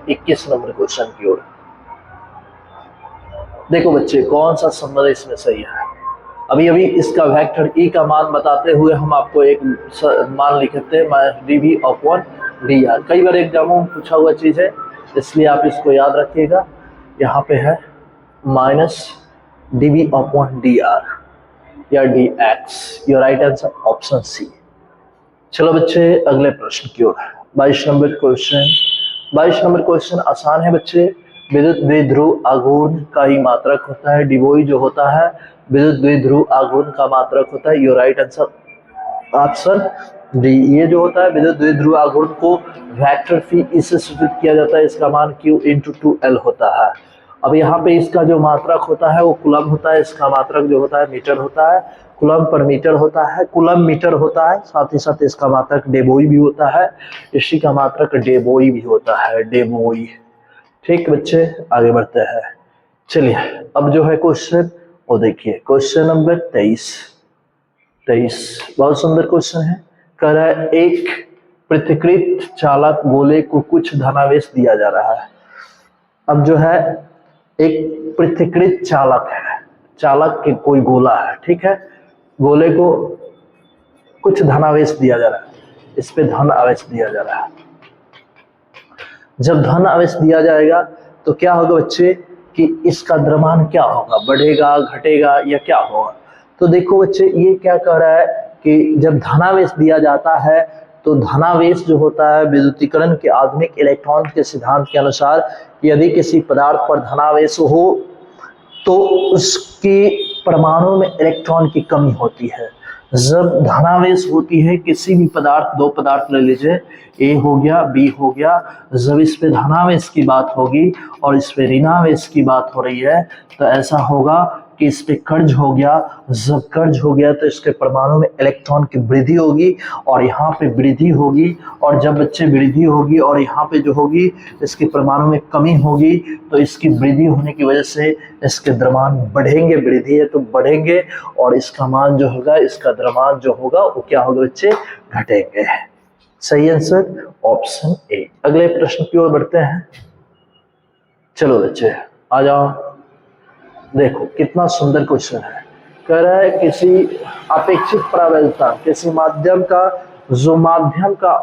क्वेश्चन की ओर। देखो बच्चे कौन सा संबंध इसमें सही है। अभी इसका वेक्टर ई का मान बताते हुए हम आपको एक मान लिखते हैं dv/dr, कई बार एग्जामों में पूछा हुआ चीज है, इसलिए आप इसको याद रखिएगा। यहाँ पे है -dv/dr या dx, your right answer option C. चलो बच्चे अगले प्रश्न की ओर, 22 नंबर क्वेश्चन आसान है बच्चे। विद्युत द्विध्रुव आघूर्ण का ही मात्रक होता है, डिवोई जो होता है विद्युत द्विध्रुव आघूर्ण का मात्रक होता है, your right answer option D. ये जो होता है विद्युत द्विध्रुव आघूर्ण को वेक्टर फी इससे सूचित किया जाता है, इसका मान q × 2l होता है। अब यहाँ पे इसका जो मात्रक होता है वो कूलम होता है, इसका मात्रक जो होता है मीटर होता है, कूलम पर मीटर होता है, कूलम मीटर होता है, साथ ही साथ इसका मात्रक डेबोई भी होता है, इसी का मात्रक डेबोई भी होता है, डेबोई। ठीक बच्चे आगे बढ़ते हैं। चलिए अब जो है क्वेश्चन वो देखिए, क्वेश्चन नंबर 23 बहुत सुंदर क्वेश्चन है। कह रहा है एक पृथक्कृत चालक गोले को कुछ धनावेश दिया जा रहा है। अब जो है एक पृथक्कृत चालक है, चालक के कोई गोला है, ठीक है, गोले को कुछ धनावेश दिया जा रहा है, इस पे धन आवेश दिया जा रहा है। जब धन आवेश दिया जाएगा तो क्या होगा बच्चे कि इसका द्रव्यमान क्या होगा, बढ़ेगा घटेगा या क्या होगा। तो देखो बच्चे ये क्या कह रहा है कि जब धनावेश दिया जाता है तो धनावेश जो होता है विद्युतीकरण के आधुनिक इलेक्ट्रॉन के सिद्धांत के अनुसार यदि किसी पदार्थ पर धनावेश हो तो उसके परमाणु में इलेक्ट्रॉन की कमी होती है। जब धनावेश होती है किसी भी पदार्थ, दो पदार्थ ले लीजिए, ए हो गया बी हो गया, जब इस पे धनावेश की बात होगी और इस पे ऋणावेश की बात हो रही है तो ऐसा होगा कि इस पे कर्ज हो गया, जब कर्ज हो गया तो इसके परमाणु में इलेक्ट्रॉन की वृद्धि होगी और यहाँ पे वृद्धि होगी, और जब बच्चे वृद्धि होगी और यहाँ पे जो होगी इसके परमाणु में कमी होगी तो इसकी वृद्धि होने की वजह से इसके द्रव्यमान बढ़ेंगे, वृद्धि है तो बढ़ेंगे, और इसका मान जो होगा, इसका द्रव्यमान जो होगा वो क्या होगा बच्चे, घटेंगे। सही आंसर ऑप्शन ए। अगले प्रश्न की ओर बढ़ते हैं। चलो बच्चे आ जाओ, देखो कितना सुंदर क्वेश्चन है। कह रहा है किसी अपेक्षित प्रबलता, किसी माध्यम का जो माध्यम का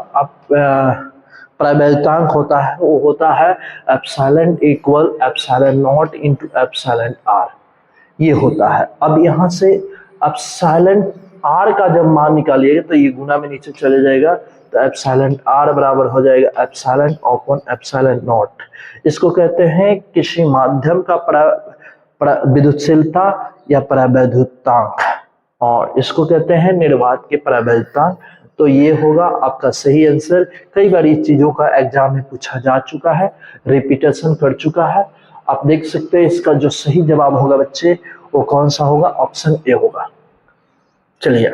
प्रबलतांक होता है वो होता है epsilon equal epsilon nought into epsilon R, ये होता है। अब यहाँ से एप्सिलॉन आर का जब मान निकालिएगा तो ये गुना में नीचे चले जाएगा, तो एप्सिलॉन आर बराबर हो जाएगा एप्सिलॉन अपॉन एप्सिलॉन नॉट। इसको कहते हैं किसी माध्यम का विद्युतशीलता या प्रवैद्युतांक, और इसको कहते हैं निर्वात के प्रबलतांक। तो ये होगा आपका सही आंसर। कई बार इस चीजों का एग्जाम में पूछा जा चुका है, रिपीटेशन कर चुका है। आप देख सकते हैं इसका जो सही जवाब होगा बच्चे वो कौन सा होगा, ऑप्शन ए होगा। चलिए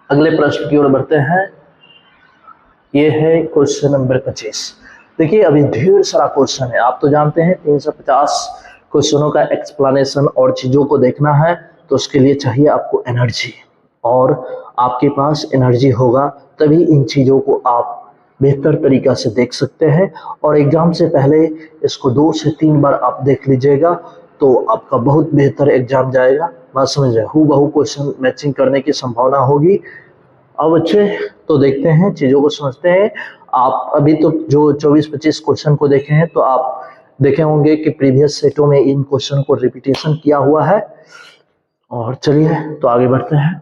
अगले प्रश्न की ओर बढ़ते हैं। ये है क्वेश्चन नंबर 25। देखिए अभी ढेर सारा क्वेश्चन है, आप तो जानते हैं 350 क्वेश्चनों का एक्सप्लेनेशन और चीजों को देखना है, तो उसके लिए चाहिए आपको एनर्जी, और आपके पास एनर्जी होगा तभी इन चीजों को आप बेहतर तरीका से देख सकते हैं। और एग्जाम से पहले इसको 2 से 3 बार आप देख लीजिएगा तो आपका बहुत बेहतर एग्जाम जाएगा। बात समझ रहे, हूबहू क्वेश्चन मैचिंग करने की संभावना होगी। अब अच्छे तो देखते हैं, चीजों को समझते हैं। आप अभी तो जो 24-25 क्वेश्चन को देखे हैं तो आप देखे होंगे कि प्रीवियस सेटों में इन क्वेश्चन को रिपीटेशन किया हुआ है। और चलिए तो आगे बढ़ते हैं।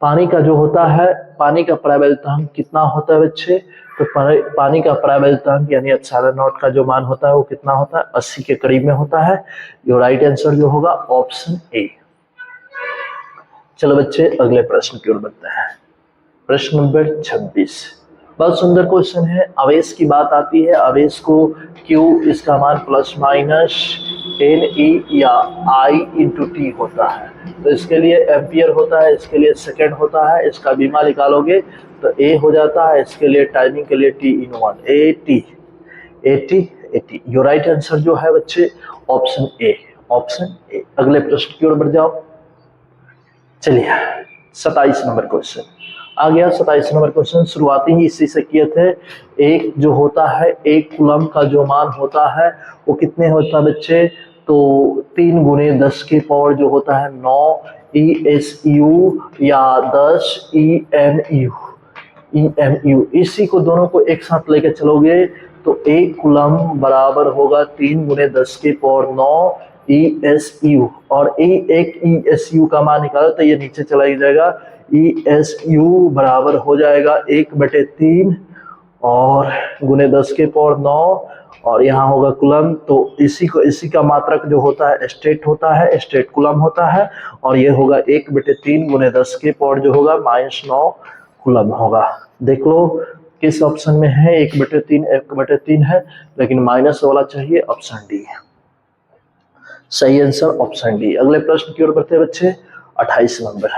पानी का जो होता है, पानी का प्रबलतांक कितना होता है बच्चे, तो पानी का प्रबलतांक यानी एप्सिलॉन नॉट का जो मान होता है वो कितना होता है, 80 के करीब में होता है। जो राइट आंसर जो होगा ऑप्शन ए। चलो बच्चे अगले प्रश्न की ओर बढ़ते हैं। प्रश्न नंबर 26 बहुत सुंदर क्वेश्चन है। आवेश की बात आती है, आवेश को Q इसका मान प्लस माइनस NE या I इंटू टी होता है। तो इसके लिए एम्पियर होता है, इसके लिए सेकेंड होता है। इसका बीमा निकालोगे तो A हो जाता है, इसके लिए टाइमिंग के लिए T/1 AT। Your right answer जो है बच्चे ऑप्शन ए, ऑप्शन ए। अगले प्रश्न की ओर बढ़ जाओ। चलिए 27 नंबर क्वेश्चन आ गया। 27 नंबर क्वेश्चन शुरुआती ही इसी से किए थे। एक जो होता है, एक कूलम का जो मान होता है वो कितने होता है बच्चे, तो 3 गुने 10 की पावर जो होता है 9 ESU या 10 EMU। इसी को दोनों को एक साथ लेकर चलोगे तो एक कूलम बराबर होगा 3 गुने 10 की पावर 9 ESU, और एक ESU का मान निकालो तो ये नीचे चला ही जाएगा। ESU बराबर हो जाएगा 1/3 और गुने 10 के पावर 9, और यहाँ होगा कूलम। तो इसी का मात्रक जो होता है स्टेट होता है, स्टेट कूलम होता है, और ये होगा 1/3 गुने 10 के पावर जो होगा -9 कूलम होगा। देख लो किस ऑप्शन में है, 1/3 है, लेकिन माइनस वाला चाहिए, ऑप्शन डी। सही आंसर ऑप्शन डी। अगले प्रश्न की ओर बढ़ते हैं बच्चे। 28 नंबर।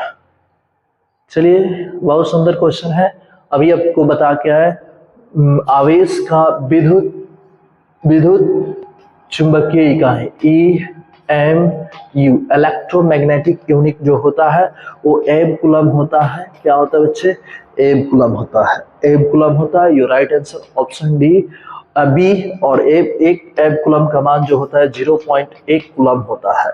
चलिए बहुत सुंदर क्वेश्चन है। अभी आपको बता क्या है, आवेश का विद्युत चुंबकीय इकाई EMU इलेक्ट्रोमैग्नेटिक यूनिट जो होता है वो एम कूलम होता है। क्या होता है बच्चे, एम कूलम होता है, एम कूलम होता है। Your right answer option D B. और एक एम कूलम का मान जो होता है 0.1 कूलम होता है,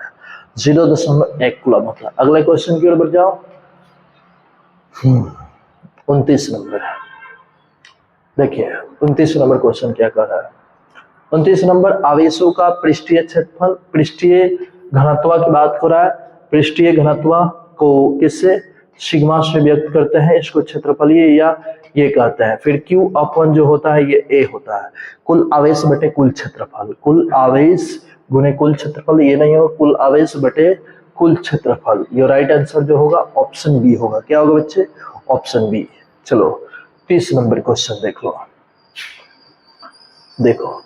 0.1 कूलम होता है। अगले क्वेश्चन की ओर बढ़ जाओ। 29 नंबर। देखिए 29 नंबर क्वेश्चन क्या कर रहा है। 29 नंबर आवेशों का पृष्ठीय क्षेत्रफल, पृष्ठीय घनत्व की बात हो रहा है। पृष्ठीय घनत्व को किससे, सिग्मा से व्यक्त करते हैं, इसको क्षेत्रफलीय या ये कहते हैं। फिर Q/1 जो होता है ये A होता है। कुल आवेश बटे कुल क्षेत्रफल, कुल आवेश गुने कुल क्षेत्रफल, ये नहीं होगा, कुल आवेश बटे कुल क्षेत्रफल। योर राइट आंसर जो होगा ऑप्शन बी होगा। क्या होगा बच्चे, ऑप्शन बी। चलो 30 नंबर क्वेश्चन देख लो। देखो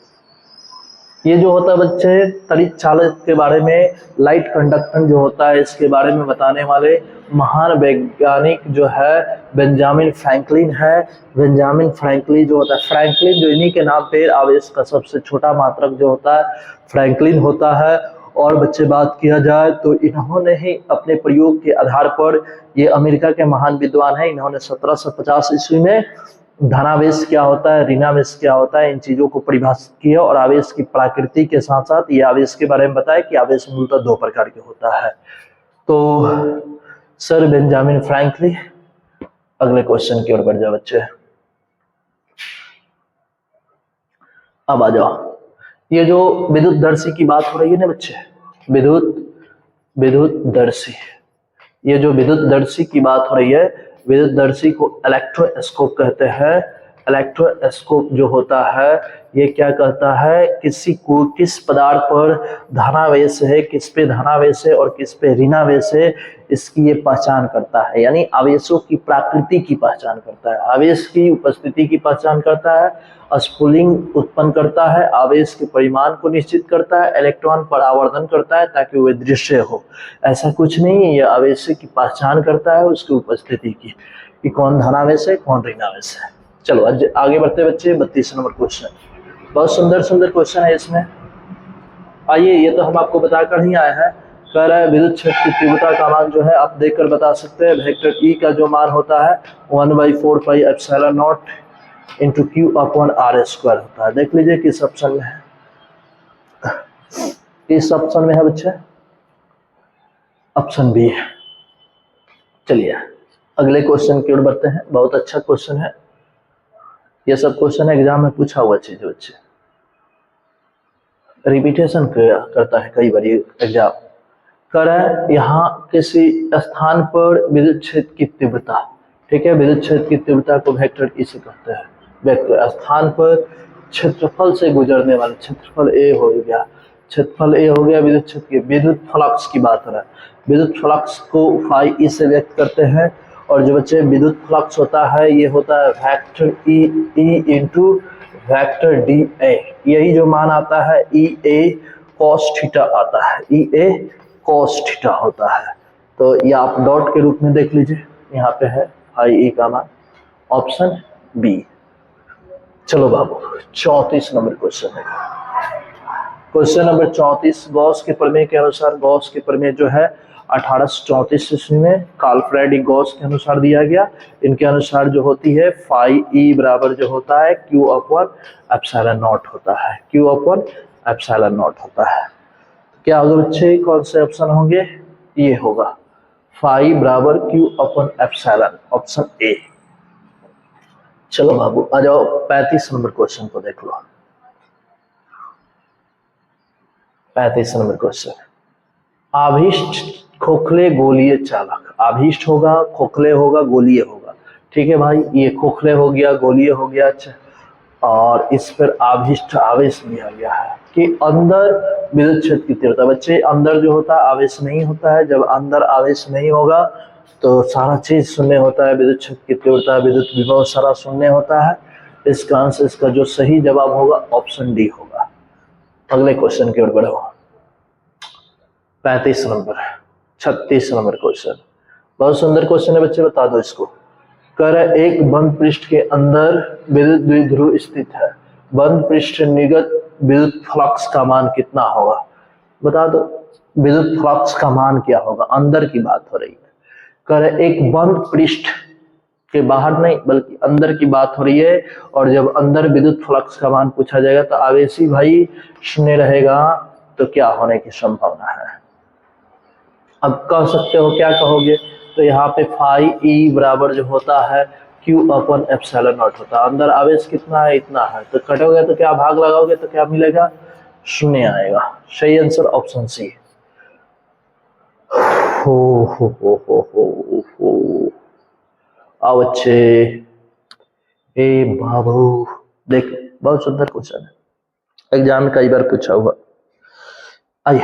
ये जो होता है बच्चे तड़ित चालक के बारे में, लाइट कंडक्टर जो होता है इसके बारे में बताने वाले महान वैज्ञानिक जो है बेंजामिन फ्रैंकलिन है। बेंजामिन फ्रैंकलिन जो होता है, फ्रैंकलिन जो इन्हीं के नाम पे आवेश का सबसे छोटा मात्रक जो होता है फ्रैंकलिन होता है। और बच्चे बात किया जाए तो इन्होंने ही अपने प्रयोग के आधार पर, ये अमेरिका के महान विद्वान है, इन्होंने 1750 ईस्वी में धनावेश क्या होता है, ऋणावेश क्या होता है, इन चीजों को परिभाषित किया और आवेश की प्रकृति के साथ साथ ये आवेश के बारे में बताया कि आवेश मूलतः 2 प्रकार के होता है। तो सर बेंजामिन फ्रैंकलिन। अगले क्वेश्चन की ओर बढ़ जाओ बच्चे। अब आ जाओ, ये जो विद्युत दर्शी की बात हो रही है ना बच्चे, विद्युत दर्शी, ये जो विद्युत दर्शी की बात हो रही है, विद्युत दर्शी को इलेक्ट्रोस्कोप कहते हैं। इलेक्ट्रोस्कोप जो होता है ये क्या कहता है, किस पदार्थ पर धनावेश है, किस पे धनावेश है और किस पे ऋणावेश है, इसकी ये पहचान करता है। यानी आवेशों की प्रकृति की पहचान करता है, आवेश की उपस्थिति की पहचान करता है, स्फुलिंग उत्पन्न करता है, आवेश के परिमाण को निश्चित करता है, इलेक्ट्रॉन परावर्तन करता है ताकि वह दृश्य हो। ऐसा कुछ नहीं है, यह आवेश की पहचान करता है उसकी उपस्थिति की, कि कौन धनावेश है कौन ऋणावेश है। चलो आगे बढ़ते बच्चे, 32 नंबर क्वेश्चन, बहुत सुंदर सुंदर क्वेश्चन है इसमें। आइए, ये तो हम आपको बताकर ही आए हैं। कह रहा है विद्युत क्षेत्र की तीव्रता का मान जो है आप देखकर बता सकते हैं। वेक्टर ई का जो मान होता है 1/4 pi epsilon nought into Q upon R square होता है। देख लीजिए किस ऑप्शन में है, किस ऑप्शन में है बच्चे, ऑप्शन बी है। चलिए अगले क्वेश्चन की ओर बढ़ते हैं। बहुत अच्छा क्वेश्चन है, ये सब क्वेश्चन एग्जाम में पूछा हुआ चीज बच्चे, रिपीटेशन करता है कई बार ये एग्जाम। कर है यहाँ किसी स्थान पर विद्युत क्षेत्र की तीव्रता, ठीक है, विद्युत क्षेत्र की तीव्रता को वेक्टर ई से कहते हैं। वेक्टर स्थान पर क्षेत्रफल से गुजरने वाले, क्षेत्रफल ए हो गया, क्षेत्रफल ए हो गया विद्युत क्षेत्र की, विद्युत फ्लक्स की बात हो रहा है, विद्युत फ्लक्स को फाई ई से व्यक्त करते हैं। और जो बच्चे विद्युत फ्लक्स होता है ये होता है vector E into vector D A, यही जो मान आता है ई ए कॉस थीटा आता है, ई ए कॉस थीटा होता है। तो ये आप डॉट के रूप में देख लीजिए, यहाँ पे है फाई ई का मान, ऑप्शन बी। चलो बाबू 34 नंबर क्वेश्चन है, क्वेश्चन नंबर 34। गॉस के प्रमेय के अनुसार, गॉस के प्रमेय जो है 1834 ईस्वी में कार्ल फ्रेडरिक गॉस के अनुसार दिया गया। इनके अनुसार जो होती है फाई ई बराबर जो होता है क्यू अपॉन एप्सिलॉन नॉट होता है, क्यू अपॉन एप्सिलॉन नॉट होता है। क्या होगा बच्चे, कौन से ऑप्शन होंगे, ये होगा फाई बराबर Q upon epsilon, option A. चलो बाबू आ जाओ 35 नंबर क्वेश्चन को देख लो। 35 नंबर क्वेश्चन, आभीष्ट खोखले गोलीय चालक, आभीष्ट होगा, खोखले होगा, गोलीय होगा, ठीक है भाई, ये खोखले हो गया, गोलीय हो गया, और इस पर आभीष्ट आवेश दिया गया है कि अंदर विद्युत क्षेत्र की तीव्रता। बच्चे अंदर जो होता है आवेश नहीं होता है, जब अंदर आवेश नहीं होगा तो सारा चीज शून्य होता है, विद्युत क्षेत्र की तीव्रता, विद्युत विभव सारा शून्य होता है। इसका आंसर, इसका जो सही जवाब होगा ऑप्शन डी होगा। अगले क्वेश्चन की ओर बढ़ो, 35 नंबर, 36 नंबर क्वेश्चन, बहुत सुंदर क्वेश्चन है बच्चे, बता दो इसको। कर एक बंद पृष्ठ के अंदर विद्युत द्विध्रुव स्थित है, बंद पृष्ठ निर्गत विद्युत फ्लक्स का मान कितना होगा, बता दो। विद्युत फ्लक्स का मान क्या होगा, अंदर की बात हो रही है। कर एक बंद पृष्ठ के बाहर नहीं बल्कि अंदर की बात हो रही है, और जब अंदर विद्युत फ्लक्स का मान पूछा जाएगा तो आवेशी भाई शून्य रहेगा, तो क्या होने की संभावना है। अब कह सकते हो, क्या कहोगे, तो यहाँ पे फाई ई बराबर जो होता है क्यू अपॉन एप्सिलॉन नॉट होता है। अंदर आवेश कितना है, इतना है, तो कटोगे तो क्या भाग लगाओगे तो क्या मिलेगा, शून्य आएगा। सही आंसर ऑप्शन सी। हो आओ अच्छे, ए बाबू देख, बहुत सुंदर क्वेश्चन है, एग्जाम में कई बार पूछा हुआ। आइए,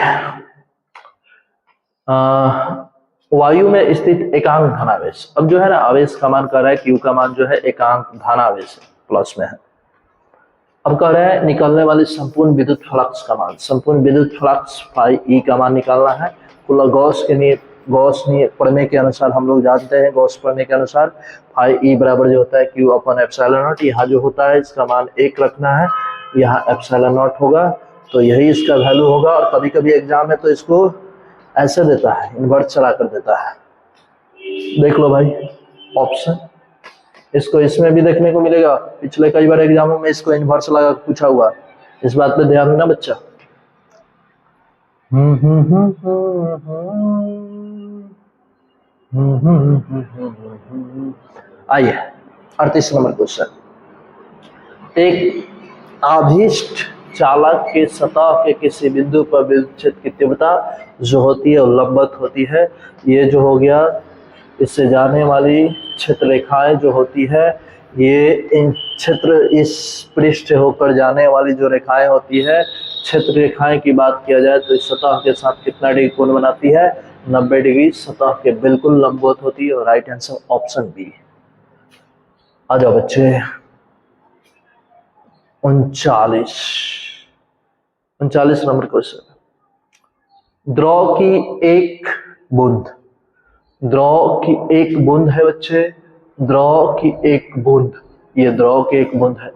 वायु में स्थित एकांक धनावेश, अब जो है ना आवेश का मान कर रहा है क्यू का मान जो है एकांक धनावेश प्लस में है। अब कह रहा है निकलने वाली संपूर्ण विद्युत फ्लक्स का मान, संपूर्ण विद्युत फ्लक्स फाई ई का मान निकालना है। गॉस प्रमेय के अनुसार हम लोग जानते हैं, गॉस प्रमेय के अनुसार फाई ई बराबर जो होता है क्यू अपॉन एप्सिलॉन नॉट। यहाँ जो होता है इसका मान 1 रखना है, यहाँ एप्सिलॉन नॉट होगा, तो यही इसका वैल्यू होगा। और कभी कभी एग्जाम में तो इसको ऐसे देता है, इन्वर्ट चला कर देता है, देख लो भाई ऑप्शन, इसको इसमें भी देखने को मिलेगा। पिछले कई बार एग्जामों में इसको इन्वर्स लगा पूछा हुआ, इस बात पे ध्यान देना बच्चा। आइए 38 नंबर क्वेश्चन, एक आभीष्ट चालक के सतह के किसी बिंदु पर विद्युत क्षेत्र की तीव्रता जो होती है वो लंबवत होती है। ये जो हो गया, इससे जाने वाली क्षेत्र रेखाएं जो होती है, ये इन क्षेत्र इस पृष्ठ से होकर जाने वाली जो रेखाएं होती है, क्षेत्र रेखाएं की बात किया जाए तो इस सतह के साथ कितना डिग्री कोण बनाती है, 90 डिग्री सतह के बिल्कुल लंबवत होती है। और राइट आंसर ऑप्शन बी। आ जाओ बच्चे 39 नंबर क्वेश्चन। द्रव की एक बूंद, द्रव की एक बूंद है बच्चे, द्रव की एक बूंद, ये द्रव की एक बूंद है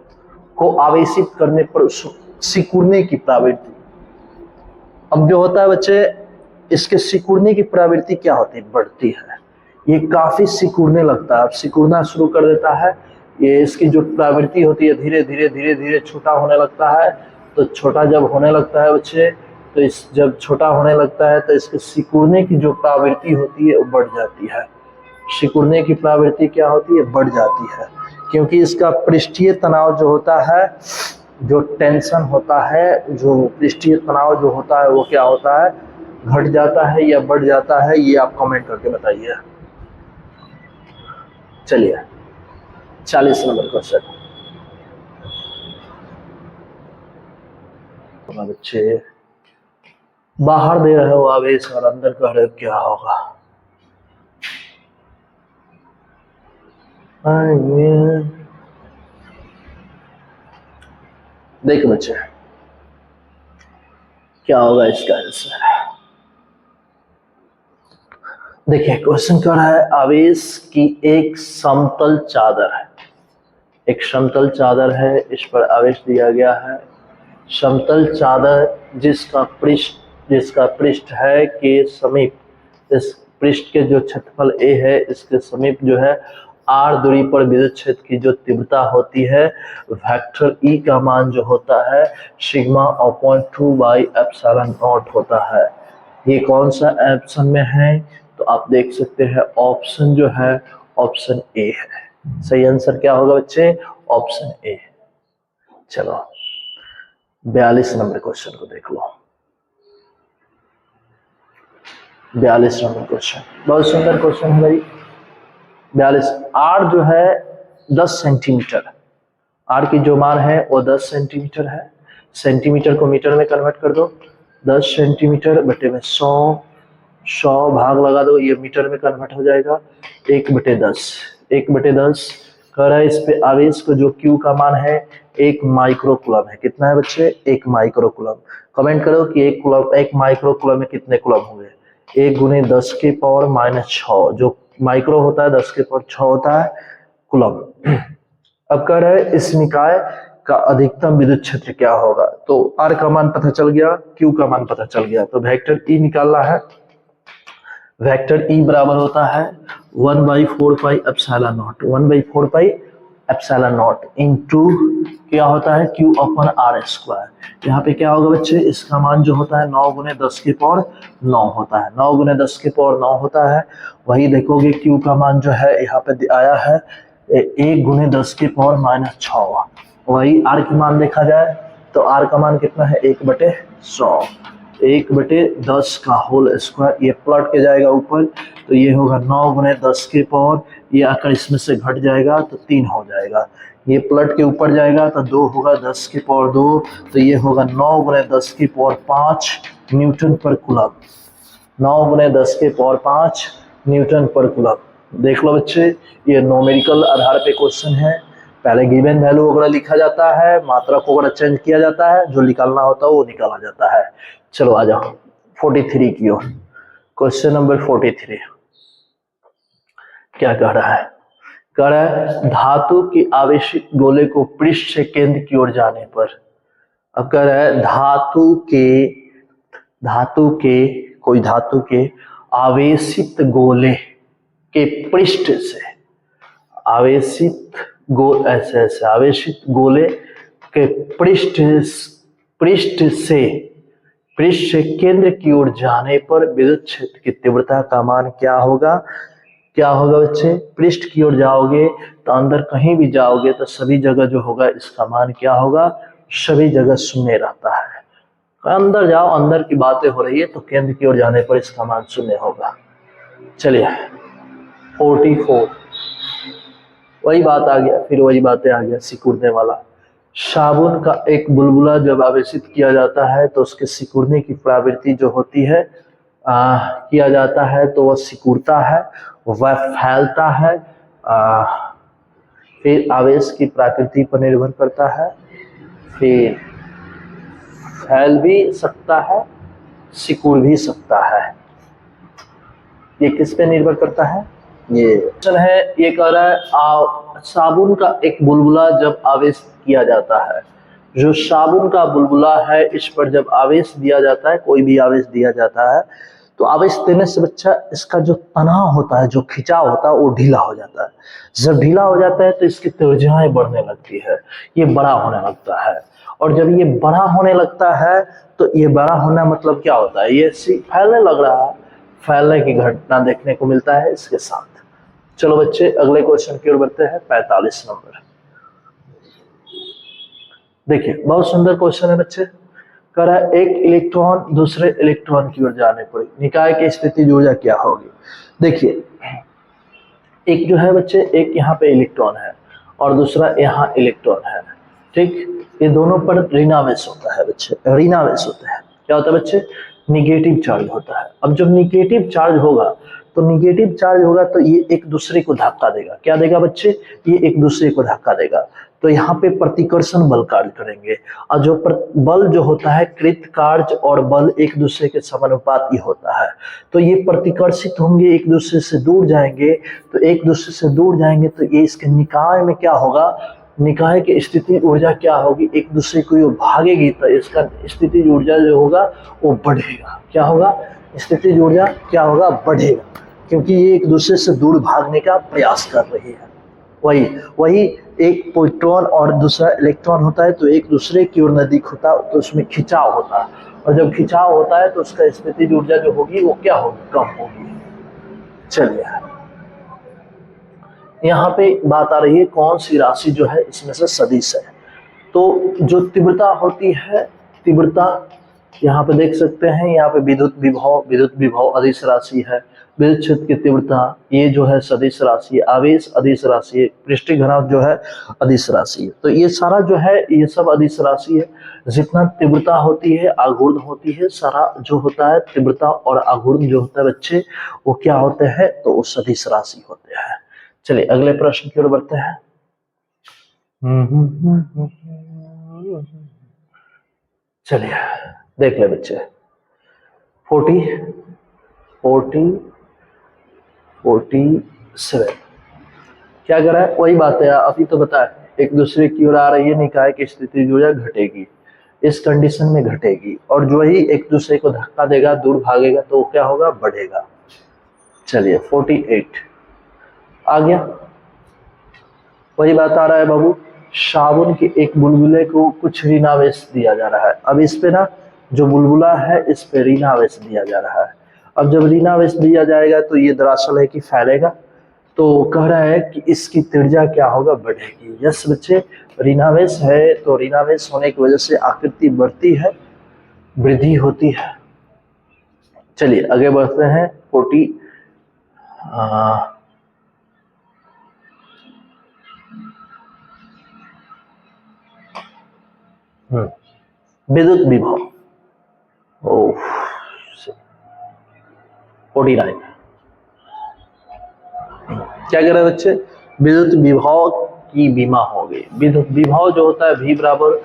को आवेशित करने पर सिकुड़ने की प्रवृत्ति। अब जो होता है बच्चे, इसके सिकुड़ने की प्रवृत्ति क्या होती है, बढ़ती है। ये काफी सिकुड़ने लगता है, अब सिकुड़ना शुरू कर देता है। ये इसकी जो प्रवृत्ति होती है धीरे धीरे धीरे धीरे छोटा होने लगता है। तो छोटा जब होने लगता है बच्चे, तो इस जब छोटा होने लगता है तो इसके सिकुड़ने की जो प्रवृत्ति होती है वो बढ़ जाती है। सिकुड़ने की प्रवृत्ति क्या होती है, बढ़ जाती है, क्योंकि इसका पृष्ठीय तनाव जो होता है, जो टेंशन होता है, जो पृष्ठीय तनाव जो होता है वो क्या होता है, घट जाता है या बढ़ जाता है, ये आप कमेंट करके बताइए। चलिए 40 नंबर क्वेश्चन। बच्चे बाहर दे रहे हो आवेश और अंदर कह रहे हो क्या होगा। देखिए बच्चे क्या होगा इसका आंसर। देखिए क्वेश्चन कह रहा है आवेश की एक समतल चादर है, एक समतल चादर है, इस पर आवेश दिया गया है। समतल चादर जिसका पृष्ठ है के समीप, इस पृष्ठ के जो क्षेत्रफल a है इसके समीप जो है r दूरी पर विद्युत क्षेत्र की जो तीव्रता होती है, वेक्टर E का मान जो होता है सिग्मा अपॉन 2/ε0 होता है। ये कौन सा ऑप्शन में है, तो आप देख सकते हैं ऑप्शन जो है ऑप्शन ए है। सही आंसर क्या होगा बच्चे, ऑप्शन ए। चलो 42 नंबर क्वेश्चन को देख लो। 42 नंबर क्वेश्चन बहुत सुंदर क्वेश्चन है भाई। 42 आर जो है 10 सेंटीमीटर, आर की जो मान है वो 10 सेंटीमीटर है। सेंटीमीटर को मीटर में कन्वर्ट कर दो, 10 सेंटीमीटर बटे में 100 भाग लगा दो, ये मीटर में कन्वर्ट हो जाएगा 1/10। 1/10 कह रहा है इस पे आवेश को जो Q का मान है 1 माइक्रोकूलम है। कितना है बच्चे, 1 माइक्रोकूलम। कमेंट करो कि 1 माइक्रोकूलम में कितने कूलम हुए। 1 × 10⁻⁻6, जो माइक्रो होता है 10⁻6 होता है कूलम। अब कह रहे हैं इस निकाय का अधिकतम विद्युत क्षेत्र क्या होगा। तो R का मान पता चल गया, Q का मान पता चल गया, तो वेक्टर E निकालना है। वेक्टर E बराबर होता है 1/4πε0, 1/4πε0 इंटू क्या होता है Q/R²। यहाँ पे क्या होगा बच्चे, इसका मान जो होता है 9 × 10⁹ होता है, 9 × 10⁹ होता है। वही देखोगे Q का मान जो है यहाँ पे आया है 1 × 10⁻⁻6। वही R की मान देखा जाए तो R का मान कितना है 1/100, 1/10 का होल स्क्वायर। ये पलट के जाएगा ऊपर तो ये होगा 9 × 10⁻, ये आकर इसमें से घट जाएगा तो 3 हो जाएगा। ये पलट के ऊपर जाएगा तो 2 होगा 10⁻2, तो ये होगा 9 × 10⁻5 न्यूटन पर कूलम। 9 × 10⁻5 न्यूटन पर कूलम। देख लो बच्चे, ये न्यूमेरिकल आधार पे क्वेश्चन है। पहले गिवन वैल्यू वगैरह लिखा जाता है, मात्रा को वगैरह चेंज किया जाता है, जो निकालना होता है वो निकाला जाता है। चलो आ जाओ 43 की ओर। क्वेश्चन नंबर 43 क्या कह रहा है, कह रहा है धातु की आवेशित गोले को पृष्ठ से केंद्र की ओर जाने पर। अब कह रहा है कोई धातु के आवेशित गोले के पृष्ठ से, आवेशित गोले के पृष्ठ से केंद्र की ओर जाने पर विद्युत क्षेत्र की तीव्रता का मान क्या होगा। क्या होगा बच्चे, पृष्ठ की ओर जाओगे तो अंदर कहीं भी जाओगे तो सभी जगह जो होगा इसका मान क्या होगा, सभी जगह शून्य रहता है। अंदर जाओ, अंदर की बातें हो रही है तो केंद्र की ओर जाने पर इसका मान शून्य होगा। चलिए 44, वही बात आ गया, फिर वही बातें आ गया, सिकुड़ने वाला। साबुन का एक बुलबुला जब आवेशित किया जाता है तो उसके सिकुड़ने की प्रवृत्ति जो होती है किया जाता है तो वह सिकुड़ता है, वह फैलता है। फिर आवेश की प्रकृति पर निर्भर करता है, फिर फैल भी सकता है, सिकुड़ भी सकता है। ये किस पे निर्भर करता है? ये क्वेश्चन है, ये कह रहा है साबुन का एक बुलबुला जब आवेश किया जाता है, जो साबुन का बुलबुला है इस पर जब आवेश दिया जाता है, कोई भी आवेश दिया जाता है तो आवेश देने से बच्चा इसका जो तनाव होता है, जो खिंचाव होता है वो ढीला हो जाता है। जब ढीला हो जाता है तो इसकी त्रिज्याएं बढ़ने लगती है, ये बड़ा होने लगता है। और जब ये बड़ा होने लगता है तो ये बड़ा होना मतलब क्या होता है? ये फैलने लग रहा है, फैलने की घटना देखने को मिलता है इसके साथ। चलो बच्चे अगले क्वेश्चन की ओर बढ़ते हैं, 45 नंबर। देखिए बहुत सुंदर क्वेश्चन है बच्चे। कह रहा है एक इलेक्ट्रॉन दूसरे इलेक्ट्रॉन की ओर जाने पर निकाय की स्थिति ऊर्जा क्या होगी? देखिए एक जो है बच्चे, एक यहाँ पे इलेक्ट्रॉन है और दूसरा यहाँ इलेक्ट्रॉन है, ठीक। ये दोनों पर ऋणावेश होता है बच्चे, ऋणावेश होता है। क्या होता है बच्चे? निगेटिव चार्ज होता है। अब जब निगेटिव चार्ज होगा तो ये एक दूसरे को धक्का देगा। क्या देगा बच्चे? ये एक दूसरे को धक्का देगा, तो यहाँ पे प्रतिकर्षण बल कार्य करेंगे। और जो बल जो होता है, कृत कार्य और बल एक दूसरे के समानुपाती होता है, तो ये प्रतिकर्षित होंगे, एक दूसरे से दूर जाएंगे। तो एक दूसरे से दूर जाएंगे तो ये इसके निकाय में क्या होगा? निकाय की स्थिति ऊर्जा क्या होगी? एक दूसरे को ये भागेगी तो इसका स्थिति ऊर्जा जो होगा वो बढ़ेगा। क्या होगा? स्थिति ऊर्जा क्या होगा? बढ़ेगा, क्योंकि ये एक दूसरे से दूर भागने का प्रयास कर रही है। वही एक प्रोटॉन और दूसरा इलेक्ट्रॉन होता है तो एक दूसरे की ओर नजदीक होता है तो उसमें खिंचाव होता है, और जब खिंचाव होता है तो उसका स्थिति ऊर्जा जो होगी वो क्या होगी? कम होगी। चलिए यहाँ पे बात आ रही है कौन सी राशि जो है इसमें से सदिश है। तो जो तीव्रता होती है, तीव्रता यहाँ पे देख सकते हैं, यहाँ पे विद्युत विभव अदिश राशि है। विद्युत क्षेत्र की तीव्रता ये जो है सदिश राशि, आवेश अदिश राशि, पृष्ठीय घनत्व जो है अदिश राशि है। तो ये सारा जो है ये सब अदिश राशि है। जितना तीव्रता होती है, आघूर्ण होती है, सारा जो होता है तीव्रता और आघूर्ण जो होता है बच्चे वो क्या होते हैं? तो वो सदिश राशि होते हैं। चलिए अगले प्रश्न की ओर बढ़ते हैं। चलिए देख ले बच्चे, 47 क्या कर रहा है? वही बात है, अभी तो बताया, एक दूसरे की ओर आ रही है, निकाय की स्थिति जो है घटेगी, इस कंडीशन में घटेगी, और जो ही एक दूसरे को धक्का देगा, दूर भागेगा तो क्या होगा? बढ़ेगा। चलिए 48 आ गया, वही बात आ रहा है बाबू। साबुन के एक बुलबुले को कुछ ऋणावेश दिया जा रहा है। अब इस पे ना जो बुलबुला है इस पे ऋणावेश दिया जा रहा है। अब जब ऋणावेश दिया जाएगा तो ये दरअसल है कि फैलेगा, तो कह रहा है कि इसकी त्रिज्या क्या होगा? बढ़ेगी। यस बच्चे, ऋणावेश है तो ऋणावेश होने की वजह से आकृति बढ़ती है, वृद्धि होती है। चलिए आगे बढ़ते हैं। 40 विद्युत विभव 49 क्या कह रहे हैं बच्चे? विद्युत विभव की बीमा हो गई। विद्युत विभव जो होता है V बराबर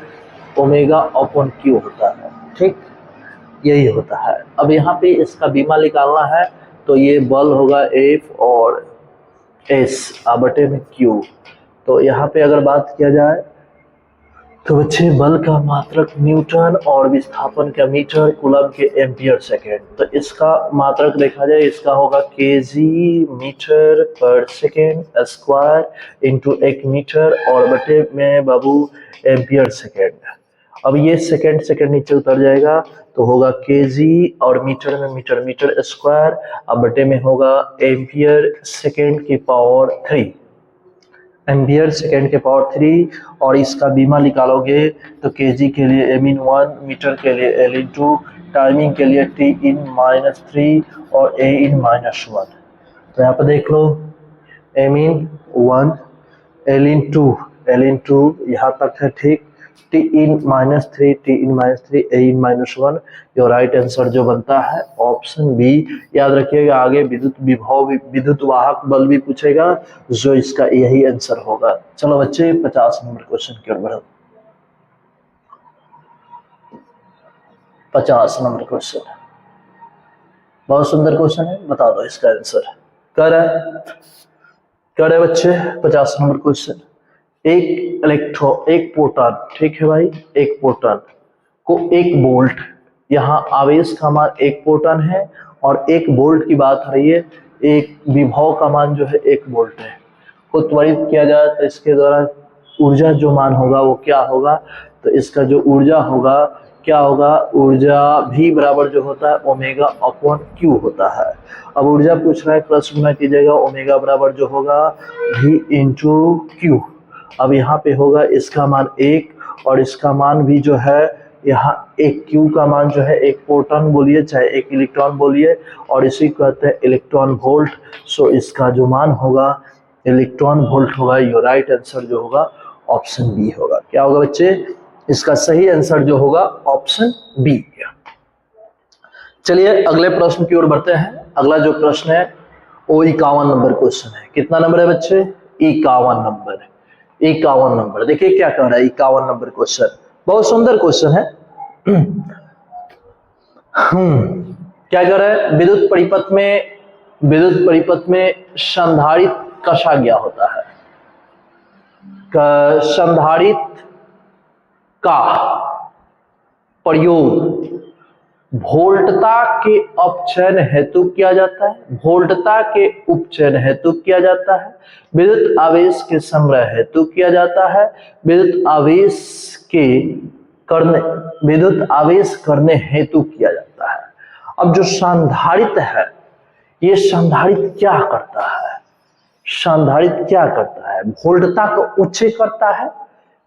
ओमेगा अपॉन Q होता है, ठीक, यही होता है। अब यहाँ पे इसका बीमा निकालना है तो ये बल होगा F और S बटे में Q। तो यहाँ पे अगर बात किया जाए तो बच्चे बल का मात्रक न्यूटन और विस्थापन का मीटर, कूलम के एम्पियर सेकेंड। तो इसका मात्रक देखा जाए इसका होगा केजी मीटर पर सेकेंड स्क्वायर इंटू 1 मीटर और बटे में बाबू एम्पियर सेकेंड। अब ये सेकेंड नीचे उतर जाएगा तो होगा केजी और मीटर में मीटर स्क्वायर, अब बटे में होगा एम्पियर सेकेंड की पावर 3। एम्पियर सेकेंड के पावर 3, और इसका बीमा निकालोगे तो केजी के लिए m/1, मीटर के लिए L/2, टाइमिंग के लिए T/-3 और A/-1। तो यहाँ पर देख लो m/1, L/2 यहाँ तक है, ठीक। T/-3, T/-3, A/-1। Your right answer जो बनता है ऑप्शन बी। याद रखिएगा आगे विद्युत विभव, विद्युत वाहक बल भी पूछेगा, जो इसका यही आंसर होगा। चलो बच्चे 50 नंबर क्वेश्चन की ओर बढ़ो। 50 नंबर क्वेश्चन बहुत सुंदर क्वेश्चन है, बता दो इसका आंसर। कर है बच्चे 50 नंबर क्वेश्चन। एक प्रोटॉन, ठीक है भाई, एक प्रोटॉन को 1 वोल्ट, यहाँ आवेश का मान 1 प्रोटॉन है और 1 वोल्ट की बात हो रही है, एक विभव का मान जो है 1 वोल्ट है, को त्वरित किया जाए तो इसके द्वारा ऊर्जा जो मान होगा वो क्या होगा। तो इसका जो ऊर्जा होगा क्या होगा, ऊर्जा V बराबर जो होता है ω/Q होता है। अब ऊर्जा पूछ रहा है, प्लस गुना कीजिएगा, ओमेगा बराबर जो होगा V/Q। अब यहाँ पे होगा इसका मान 1 और इसका मान भी जो है यहाँ एक Q का मान जो है 1 प्रोटॉन बोलिए चाहे 1 इलेक्ट्रॉन बोलिए, और इसी को कहते हैं इलेक्ट्रॉन वोल्ट। सो इसका जो मान होगा इलेक्ट्रॉन वोल्ट होगा। योर राइट आंसर जो होगा ऑप्शन बी होगा। क्या होगा बच्चे, इसका सही आंसर जो होगा ऑप्शन बी। चलिए अगले प्रश्न की ओर बढ़ते हैं। अगला जो प्रश्न है वो 51 नंबर क्वेश्चन है। कितना नंबर है बच्चे, 51 नंबर। 51 नंबर देखिए क्या कह रहा है 51 नंबर क्वेश्चन, बहुत सुंदर क्वेश्चन है। क्या कह रहा है, विद्युत परिपथ में संधारित्र कसा गया होता है। संधारित्र का प्रयोग वोल्टता के अपचयन हेतु किया जाता है, वोल्टता के उपचयन हेतु किया जाता है, विद्युत आवेश के संग्रह हेतु किया जाता है, विद्युत आवेश करने हेतु किया जाता है। अब जो संधारित्र है, ये संधारित्र क्या करता है, संधारित्र क्या करता है, वोल्टता को उच्च करता है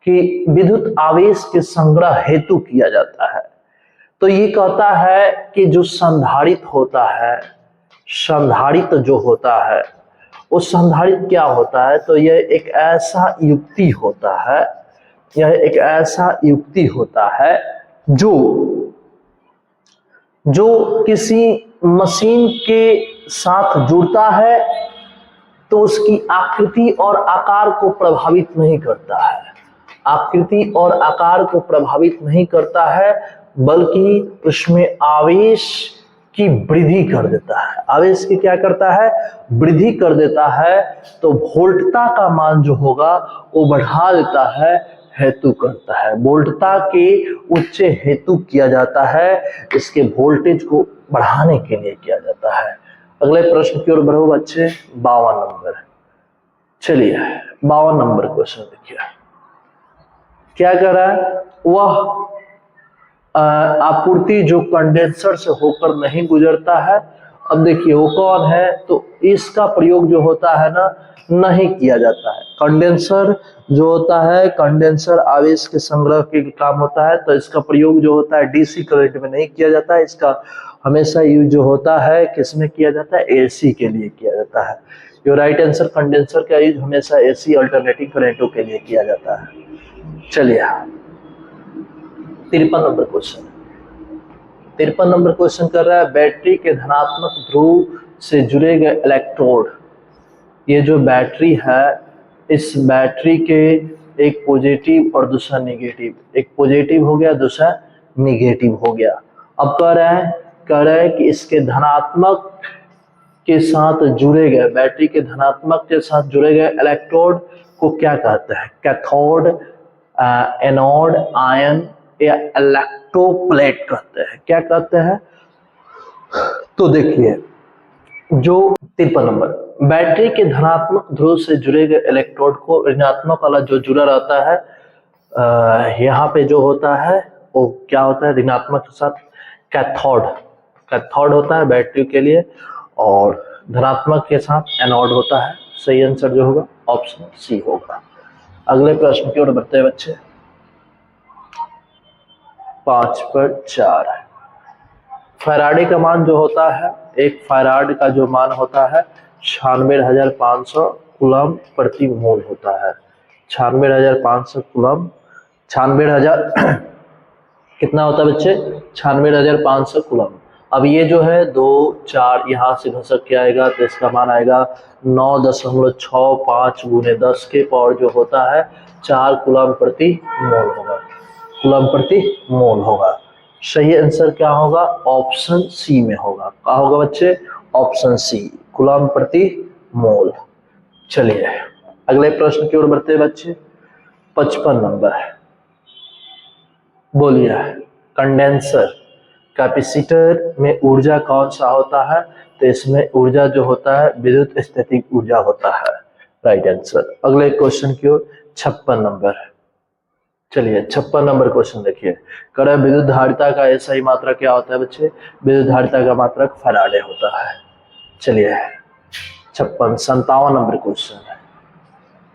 कि विद्युत आवेश के संग्रह हेतु किया जाता है। तो ये कहता है कि जो संधारित्र होता है, संधारित्र जो होता है वो संधारित्र क्या होता है, तो यह एक ऐसा युक्ति होता है, यह एक ऐसा युक्ति होता है जो किसी मशीन के साथ जुड़ता है तो उसकी आकृति और आकार को प्रभावित नहीं करता है, आकृति और आकार को प्रभावित नहीं करता है, बल्कि उसमें आवेश की वृद्धि कर देता है। आवेश की क्या करता है, वृद्धि कर देता है। तो वोल्टता का मान जो होगा वो बढ़ा देता है, हेतु करता है, वोल्टता के उच्च हेतु किया जाता है, इसके वोल्टेज को बढ़ाने के लिए किया जाता है। अगले प्रश्न की ओर बढ़ो बच्चे, 52 नंबर। चलिए 52 नंबर क्वेश्चन देखिए क्या कर रहा है, वह आपूर्ति जो कंडेंसर से होकर नहीं गुजरता है। अब देखिए वो कौन है, तो इसका प्रयोग जो होता है ना नहीं किया जाता है। कंडेंसर जो होता है, कंडेंसर आवेश के संग्रह के काम होता है, तो इसका प्रयोग जो होता है डीसी करंट में नहीं किया जाता है। इसका हमेशा यूज जो होता है किसमें किया जाता है, एसी के लिए किया जाता है। योर राइट आंसर, कंडेंसर का यूज हमेशा एसी अल्टरनेटिंग करंटों के लिए किया जाता है। चलिए 53 नंबर क्वेश्चन, 53 नंबर क्वेश्चन कर रहा है, बैटरी के धनात्मक ध्रुव से जुड़े गए इलेक्ट्रोड। ये जो बैटरी है, इस बैटरी के एक पॉजिटिव और दूसरा निगेटिव, एक पॉजिटिव हो गया दूसरा निगेटिव हो गया। अब कह रहे हैं कि इसके धनात्मक के साथ जुड़े गए, बैटरी के धनात्मक के साथ जुड़े गए इलेक्ट्रोड को क्या कहते हैं, कैथोड, एनोड, आयन या इलेक्ट्रोप्लेट कहते हैं। क्या कहते हैं, तो देखिए जो 53 नंबर, बैटरी के धनात्मक ध्रुव से जुड़े गए इलेक्ट्रोड को ऋणात्मक वाला जो जुड़ा रहता है, यहाँ पे जो होता है वो क्या होता है, ऋणात्मक के साथ कैथोड, कैथोड होता है बैटरी के लिए, और धनात्मक के साथ एनोड होता है। सही आंसर जो होगा ऑप्शन सी होगा। अगले प्रश्न की ओर बढ़ते हैं बच्चे। 5 पर 4। फैराडे का मान जो होता है, एक फैराड का जो मान होता है 96,500 कूलम प्रति मोल होता है। 96,500 कूलम, 96,000 कितना होता है बच्चे? 96,500 कूलम। अब ये जो है 2 4 यहाँ से घसक के आएगा तो इसका मान आएगा 9.65 गुने 10 के पावर जो होता है 4 कूलम प्रति मोल होगा, कूलम प्रति मोल होगा। सही आंसर क्या होगा? ऑप्शन सी में होगा। क्या होगा बच्चे? ऑप्शन सी, कूलम प्रति मोल। चलिए अगले प्रश्न की ओर बढ़ते हैं बच्चे। 55 नंबर, बोलिए कंडेंसर कैपेसिटर में ऊर्जा कौन सा होता है? तो इसमें ऊर्जा जो होता है विद्युत स्थैतिक ऊर्जा होता है, राइट आंसर। अगले क्वेश्चन की ओर 56 नंबर। चलिए 56 नंबर क्वेश्चन देखिए, कह रहा है विद्युत धारिता का ऐसा ही मात्रक क्या होता है बच्चे? विद्युत धारिता का मात्रक फैराडे होता है। चलिए 57 नंबर क्वेश्चन है।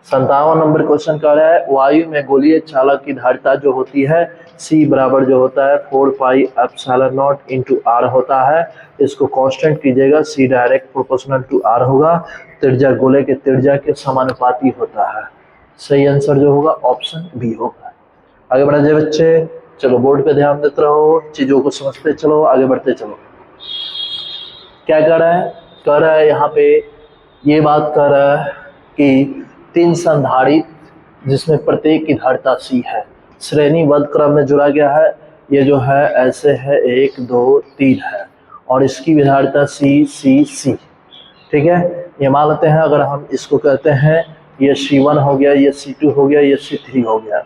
57 नंबर क्वेश्चन कह रहा है वायु में गोलीय चालक की धारिता जो होती है C बराबर जो होता है 4 pi epsilon nought into R होता है। इसको कांस्टेंट कीजिएगा, C direct proportional to R होगा। त्रिज्या गोले के त्रिज्या के समानुपाती होता है। सही आंसर जो होगा ऑप्शन बी होगा। आगे बढ़ा जाए बच्चे, चलो बोर्ड पे ध्यान देते रहो, चीजों को समझते चलो, आगे बढ़ते चलो। क्या कर रहा है? कह रहा है यहाँ पे ये बात कर रहा है कि 3 संधारित्र जिसमें प्रत्येक की धारिता C है, श्रेणीबद्ध क्रम में जुड़ा गया है। ये जो है ऐसे है 1 2 3 है और इसकी भी धारिता C, ठीक है। ये मान लेते हैं, अगर हम इसको कहते हैं ये C1 हो गया, ये C2 हो गया, ये C3 हो गया।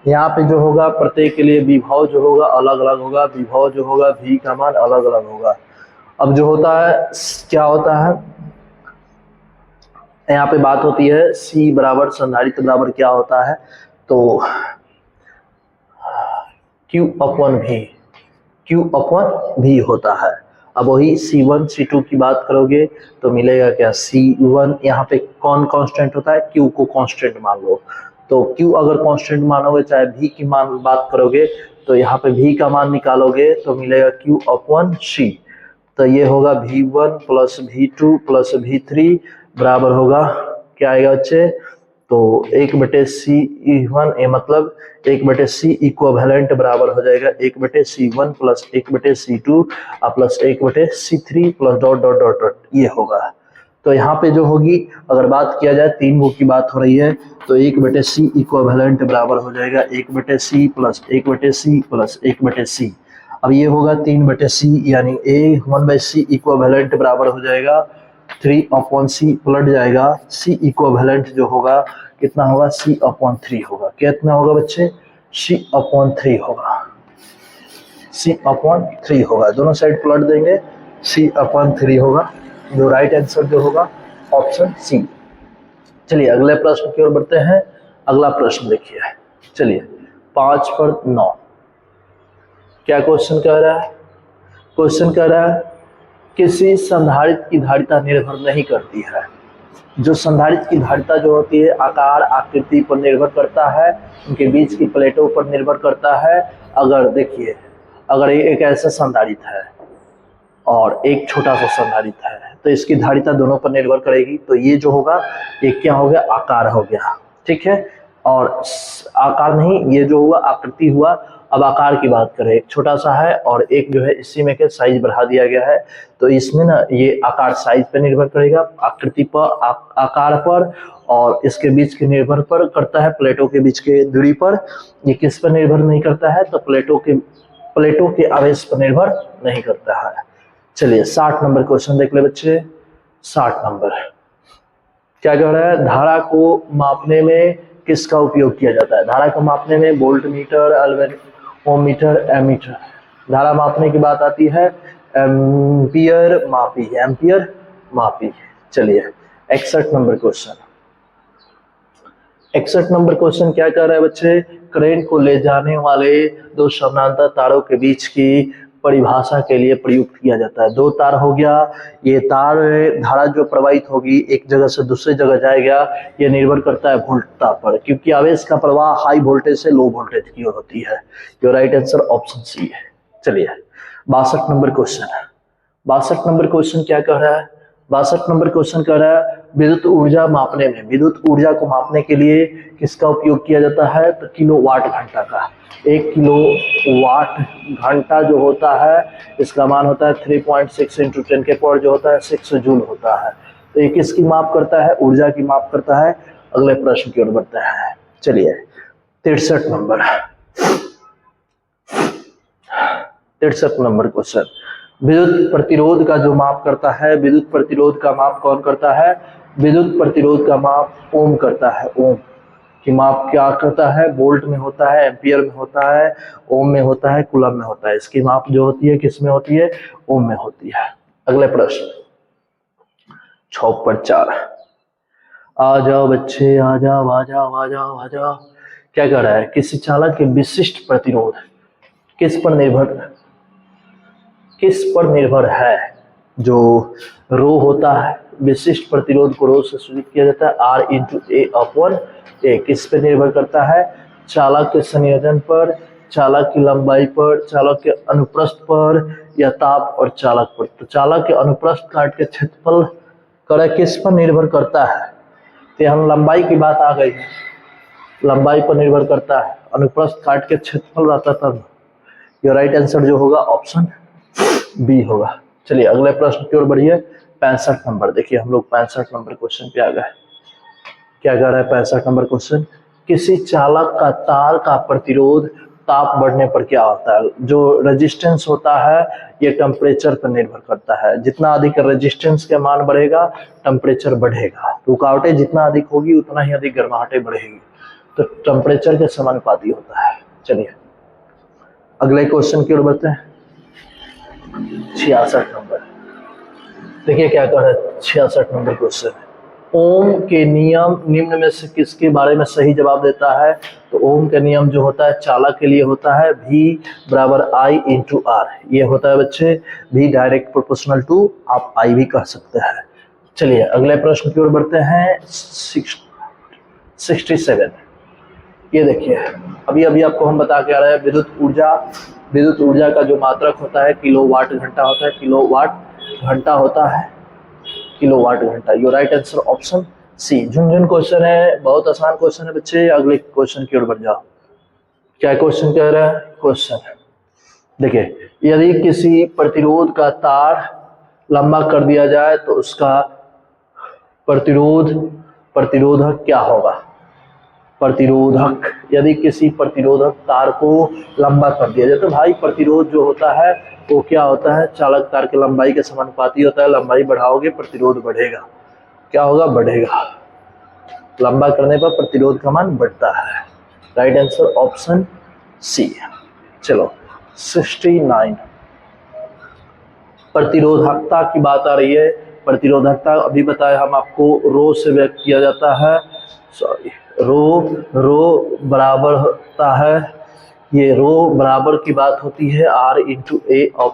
यहाँ पे जो होगा प्रत्येक के लिए विभव जो होगा अलग अलग होगा, विभव जो होगा V का मान अलग अलग होगा। अब जो होता है क्या होता है, यहाँ पे बात होती है C बराबर संधारित्र बराबर क्या होता है? तो Q/V होता है। अब वही C1 C2 की बात करोगे तो मिलेगा क्या? C1, यहाँ पे कौन कांस्टेंट होता है? Q को कांस्टेंट मान लो। तो Q अगर कांस्टेंट मानोगे, चाहे V की मान बात करोगे, तो यहाँ पे V का मान निकालोगे तो मिलेगा Q/C। तो ये होगा V1 plus V2 plus V3 बराबर होगा क्या आएगा बच्चे? तो 1/C1, ये मतलब 1/C इक्विवेलेंट बराबर हो जाएगा 1/C1 plus 1/C2 plus 1/C3 plus dot dot dot dot, ये होगा। तो यहाँ पे जो होगी, अगर बात किया जाए 3 गो की बात हो रही है, तो 1/C इक्विवेलेंट बराबर हो जाएगा 1/C plus 1/C plus 1/C। अब ये होगा 3/C, यानी A1/C इक्विवेलेंट बराबर हो जाएगा 3/C, पलट जाएगा C इक्विवेलेंट जो होगा कितना होगा? C/3 होगा। कितना होगा बच्चे? C/3 होगा, C/3 होगा। दोनों साइड पलट देंगे, C/3 होगा। जो राइट आंसर जो होगा ऑप्शन सी। चलिए अगले प्रश्न की ओर बढ़ते हैं। अगला प्रश्न देखिए, चलिए 5 पर 9। क्या क्वेश्चन कह रहा है? क्वेश्चन कह रहा है किसी संधारित्र की धारिता निर्भर नहीं करती है। जो संधारित्र की धारिता जो होती है आकार आकृति पर निर्भर करता है, उनके बीच की प्लेटों पर निर्भर करता है। अगर देखिए, अगर एक ऐसा संधारित्र है और एक छोटा सा संधारित्र है, तो इसकी धारिता दोनों पर निर्भर करेगी। तो ये जो होगा ये क्या हो गया? आकार हो गया, ठीक है। और आकार नहीं, ये जो हुआ आकृति हुआ। अब आकार की बात करें, एक छोटा सा है और एक जो है इसी में के साइज बढ़ा दिया गया है। तो इसमें ना ये आकार साइज पर निर्भर करेगा, आकृति पर, आकार पर, और इसके बीच के निर्भर पर करता है प्लेटों के बीच के दूरी पर। ये किस पर निर्भर नहीं करता है? तो प्लेटों के आवेश पर निर्भर नहीं करता है। चलिए 60 नंबर क्वेश्चन देख ले बच्चे। 60 नंबर क्या कह रहा है? धारा को मापने में किसका उपयोग किया जाता है? धारा को मापने में वोल्ट मीटर, ओमीटर, एमीटर। धारा मापने की बात आती है एम्पियर मापी। चलिए 61 नंबर क्वेश्चन। 61 नंबर क्वेश्चन क्या कह रहा है बच्चे? करंट को ले जाने वाले 2 समानांतर तारों के बीच की परिभाषा के लिए प्रयुक्त किया जाता है। दो तार हो गया, ये तार धारा जो प्रवाहित होगी एक जगह से दूसरी जगह जाएगा, ये निर्भर करता है वोल्टता पर, क्योंकि आवेश का प्रवाह हाई वोल्टेज से लो वोल्टेज की ओर होती है। Your right answer option C है। चलिए 62 नंबर क्वेश्चन है। 62 नंबर क्वेश्चन क्या कह रहा है? 62 नंबर क्वेश्चन कह रहा है विद्युत ऊर्जा मापने में, विद्युत ऊर्जा को मापने के लिए किसका उपयोग किया जाता है? तो किलोवाट घंटा का। 1 किलोवाट घंटा जो होता है इसका मान होता है 3.6 × 10⁻⁴ जो होता है 6 जूल होता है। तो ये किसकी माप करता है? ऊर्जा की माप करता है। अगले प्रश्न की ओर बढ़ते हैं। चलिए 63 नंबर 63 नंबर क्वेश्चन, विद्युत प्रतिरोध का जो माप करता है, विद्युत प्रतिरोध का माप कौन करता है? विद्युत प्रतिरोध का माप ओम करता है। ओम की माप क्या करता है? वोल्ट में होता है, एम्पियर में होता है, ओम में होता है, कूलम में होता है। इसकी माप जो होती है किस में होती है? ओम में होती है। अगले प्रश्न 6/4, आ जाओ बच्चे, आ जाओ आ जाओ आ जाओ आ जाओ। क्या कह रहा है? किसी चालक के विशिष्ट प्रतिरोध किस पर निर्भर है? जो रो होता है, विशिष्ट प्रतिरोध को रो से सूचित किया जाता है, R/A/A। किस पे निर्भर करता है? चालक के संयोजन पर, चालक की लंबाई पर, चालक के अनुप्रस्थ पर, या ताप और चालक पर। तो चालक के अनुप्रस्थ काट के क्षेत्रफल करे किस पर निर्भर करता है? तो हम लंबाई की बात आ गई, लंबाई पर निर्भर करता है, अनुप्रस्थ काट के क्षेत्रफल रहता तब। योर राइट आंसर जो होगा ऑप्शन बी होगा। चलिए अगले प्रश्न की ओर बढ़िए। 65 नंबर देखिए, हम लोग 65 नंबर क्वेश्चन पे आ गए। क्या कह रहा है 65 नंबर क्वेश्चन? किसी चालक का तार का प्रतिरोध ताप बढ़ने पर क्या होता है? जो रेजिस्टेंस होता है ये टेम्परेचर पर निर्भर करता है। जितना अधिक रेजिस्टेंस के मान बढ़ेगा टेम्परेचर बढ़ेगा। रुकावटें जितना अधिक होगी उतना ही अधिक गर्माहटें बढ़ेगी। तो टेम्परेचर के समानुपाती होता है। चलिए अगले क्वेश्चन की ओर बढ़ते हैं। 66 नंबर देखिए क्या कह रहा है। 66 नंबर क्वेश्चन है, ओम के नियम निम्न में से किसके बारे में सही जवाब देता है? तो ओम के नियम जो होता है चालक के लिए होता है V = I/R। ये होता है बच्चे V डायरेक्ट प्रोपोर्शनल टू, आप I भी कह सकते हैं। चलिए अगले प्रश्न की ओर बढ़ते हैं। 67 ये देखिए, अभी आपको हम बता के आ रहे हैं विद्युत ऊर्जा का जो मात्रक होता है किलोवाट घंटा होता है, किलोवाट घंटा होता है, किलोवाट घंटा। Your right answer option C. झुनझुन क्वेश्चन है, बहुत आसान क्वेश्चन है बच्चे। अगले क्वेश्चन की ओर बढ़ जाओ। क्या क्वेश्चन कह रहा है? क्वेश्चन देखिए, यदि किसी प्रतिरोध का तार लंबा कर दिया जाए तो उसका प्रतिरोधक क्या होगा? प्रतिरोधक, यदि किसी प्रतिरोधक तार को लंबा कर दिया जाए तो भाई प्रतिरोध जो होता है वो क्या होता है? चालक तार की लंबाई के समानुपाती होता है। लंबाई बढ़ाओगे प्रतिरोध बढ़ेगा। क्या होगा? बढ़ेगा। लंबा करने पर प्रतिरोध का मान बढ़ता है। Right answer option C. चलो 69 प्रतिरोधकता की बात आ रही है। प्रतिरोधकता अभी बताया हम आपको रो से व्यक्त किया जाता है। रो बराबर होता है, ये रो बराबर की बात होती है R/A/L।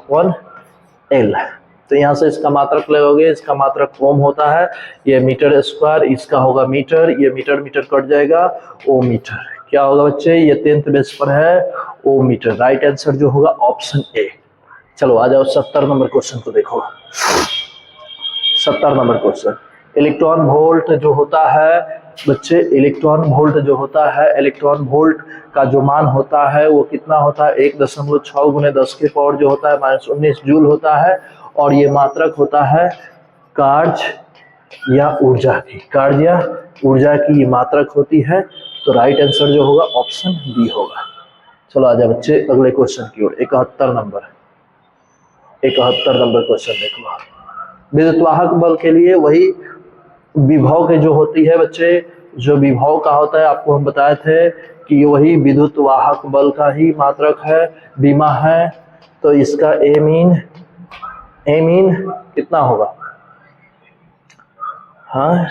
तो यहाँ से इसका मात्रक लगोगे, इसका मात्रक ओम होता है, ये मीटर स्क्वायर, इसका होगा मीटर, ये मीटर कट जाएगा, ओ मीटर। क्या होगा बच्चे? ये 10th बेस पर है, ओ मीटर। राइट आंसर जो होगा ऑप्शन ए। चलो आ जाओ 70 नंबर क्वेश्चन को देखो। 70 नंबर क्वेश्चन, इलेक्ट्रॉन वोल्ट जो होता है बच्चे, इलेक्ट्रॉन वोल्ट जो होता है, इलेक्ट्रॉन वोल्ट का जो मान होता है वो कितना होता है? 1.6 × 10⁻⁴ जो होता है -19 जूल होता है। और ये मात्रक होता है कार्य या ऊर्जा की, कार्य या ऊर्जा की ये मात्रक होती है। तो राइट आंसर जो होगा ऑप्शन बी होगा। चलो आ जाए बच्चे अगले क्वेश्चन की ओर। 71 नंबर क्वेश्चन देखो। विद्युतवाहक बल के लिए वही विभव के जो होती है बच्चे, जो विभव का होता है आपको हम बताए थे कि वही विद्युत वाहक बल का ही मात्रक है, बीमा है। तो इसका ए मीन कितना होगा? हाँ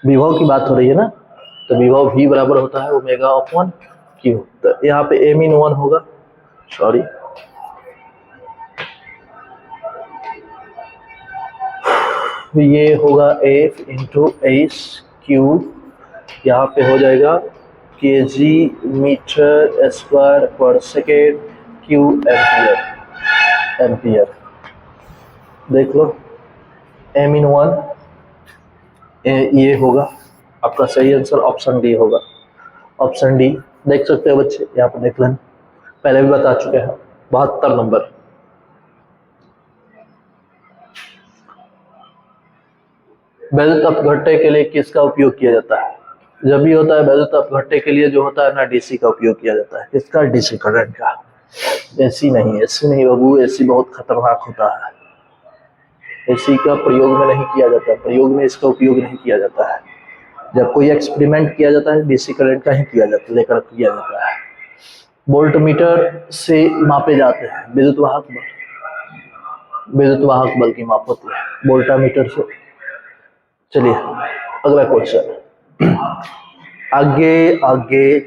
विभव की बात हो रही है ना, तो विभव V बराबर होता है ω/Q। तो यहाँ पे ए मीन 1 होगा, सॉरी ये होगा F इंटू एस क्यूब, यहाँ पे हो जाएगा kg मीटर स्क्वायर पर सेकेंड, क्यू एम्पियर। देख लो m/1, ये होगा आपका सही आंसर, ऑप्शन डी होगा। ऑप्शन डी देख सकते हो बच्चे, यहाँ पर देख लेना, पहले भी बता चुके हैं। 72 नंबर, वैद्युत अपघट्य के लिए किसका उपयोग किया जाता है? जब भी होता है वैद्युत अपघट्य के लिए जो होता है ना, डीसी का उपयोग किया जाता है। किसका? डीसी करंट का। एसी नहीं, एसी नहीं बाबू, एसी बहुत खतरनाक होता है, एसी का प्रयोग में नहीं किया जाता है, प्रयोग में इसका उपयोग नहीं किया जाता है। जब कोई एक्सपेरिमेंट किया जाता है डीसी करंट का ही किया जाता है, लेकर किया जाता है। वोल्ट मीटर से मापे जाते हैं विद्युत वाहक बल, विद्युत वाहक बल की माप होती है वोल्टामीटर से। चलिए अगला क्वेश्चन, आगे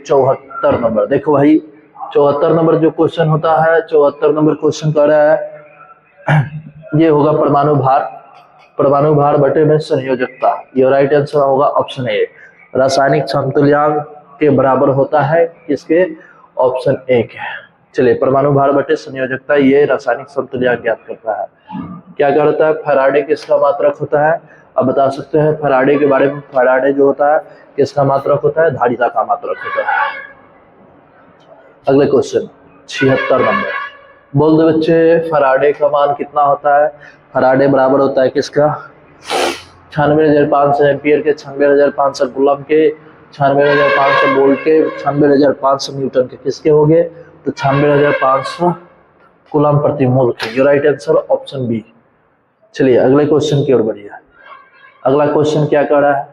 74 नंबर। देखो भाई 74 नंबर जो क्वेश्चन होता है, 74 नंबर क्वेश्चन कह रहा है ये होगा परमाणु भार, परमाणु भार बटे में संयोजकता। ये राइट आंसर होगा ऑप्शन ए, रासायनिक समतुल्यांक के बराबर होता है। किसके? ऑप्शन ए के। चलिए परमाणु भार बटे संयोजकता, ये रासायनिक समतुल्यांक ज्ञात करता है। क्या करता है? फैराडे किसका मात्रक होता है? अब बता सकते हैं फैराडे के बारे में। फैराडे जो होता है किसका मात्रक होता है? धारिता का मात्रक होता है। अगले क्वेश्चन 76 नंबर, बोल दो बच्चे फैराडे का मान कितना होता है? फैराडे बराबर होता है किसका? 96,500 एम्पियर के, 96,500 कूलम के, 96,500 वोल्ट के, 96,500 न्यूटन के। किसके हो गए? तो 96,500 कूलम प्रति मोल के। ये राइट आंसर ऑप्शन बी। चलिए अगले क्वेश्चन की ओर बढ़िए। अगला क्वेश्चन क्या कर रहा है?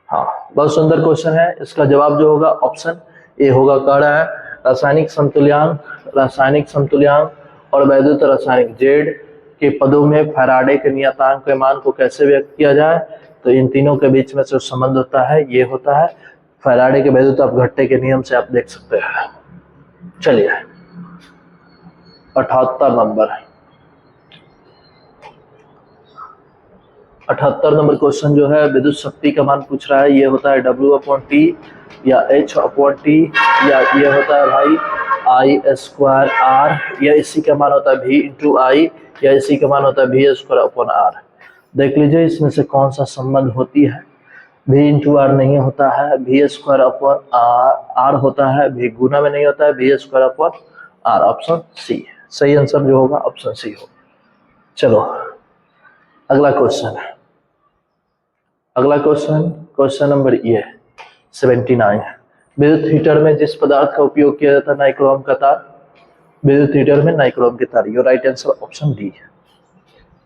हाँ बहुत सुंदर क्वेश्चन है, इसका जवाब जो होगा ऑप्शन ए होगा। कह रहा है रासायनिक समतुल्यांक, रासायनिक समतुल्यांक और वैद्युत रासायनिक जेड के पदों में फैराडे के नियतांक के मान को कैसे व्यक्त किया जाए? तो इन तीनों के बीच में जो संबंध होता है ये होता है फैराडे के वैद्युत अपघट्य के नियम से, आप देख सकते हैं। चलिए 78 नंबर, 78 नंबर क्वेश्चन जो है विद्युत शक्ति का मान पूछ रहा है। ये होता है W/T या H/T, या ये होता है भाई I²R, या इसी का मान होता है V/I, या इसी का मान होता है V²/R। देख लीजिए इसमें से कौन सा संबंध होती है? V/R नहीं होता है, V²/R होता है, V गुना में नहीं होता है, V²/R। ऑप्शन सी सही आंसर जो होगा ऑप्शन सी हो। चलो अगला क्वेश्चन है, अगला क्वेश्चन, क्वेश्चन नंबर ये 79। विद्युत हीटर में जिस पदार्थ का उपयोग किया जाता है नाइक्रोम का तार, विद्युत हीटर में नाइक्रोम के तार। Your right answer option D.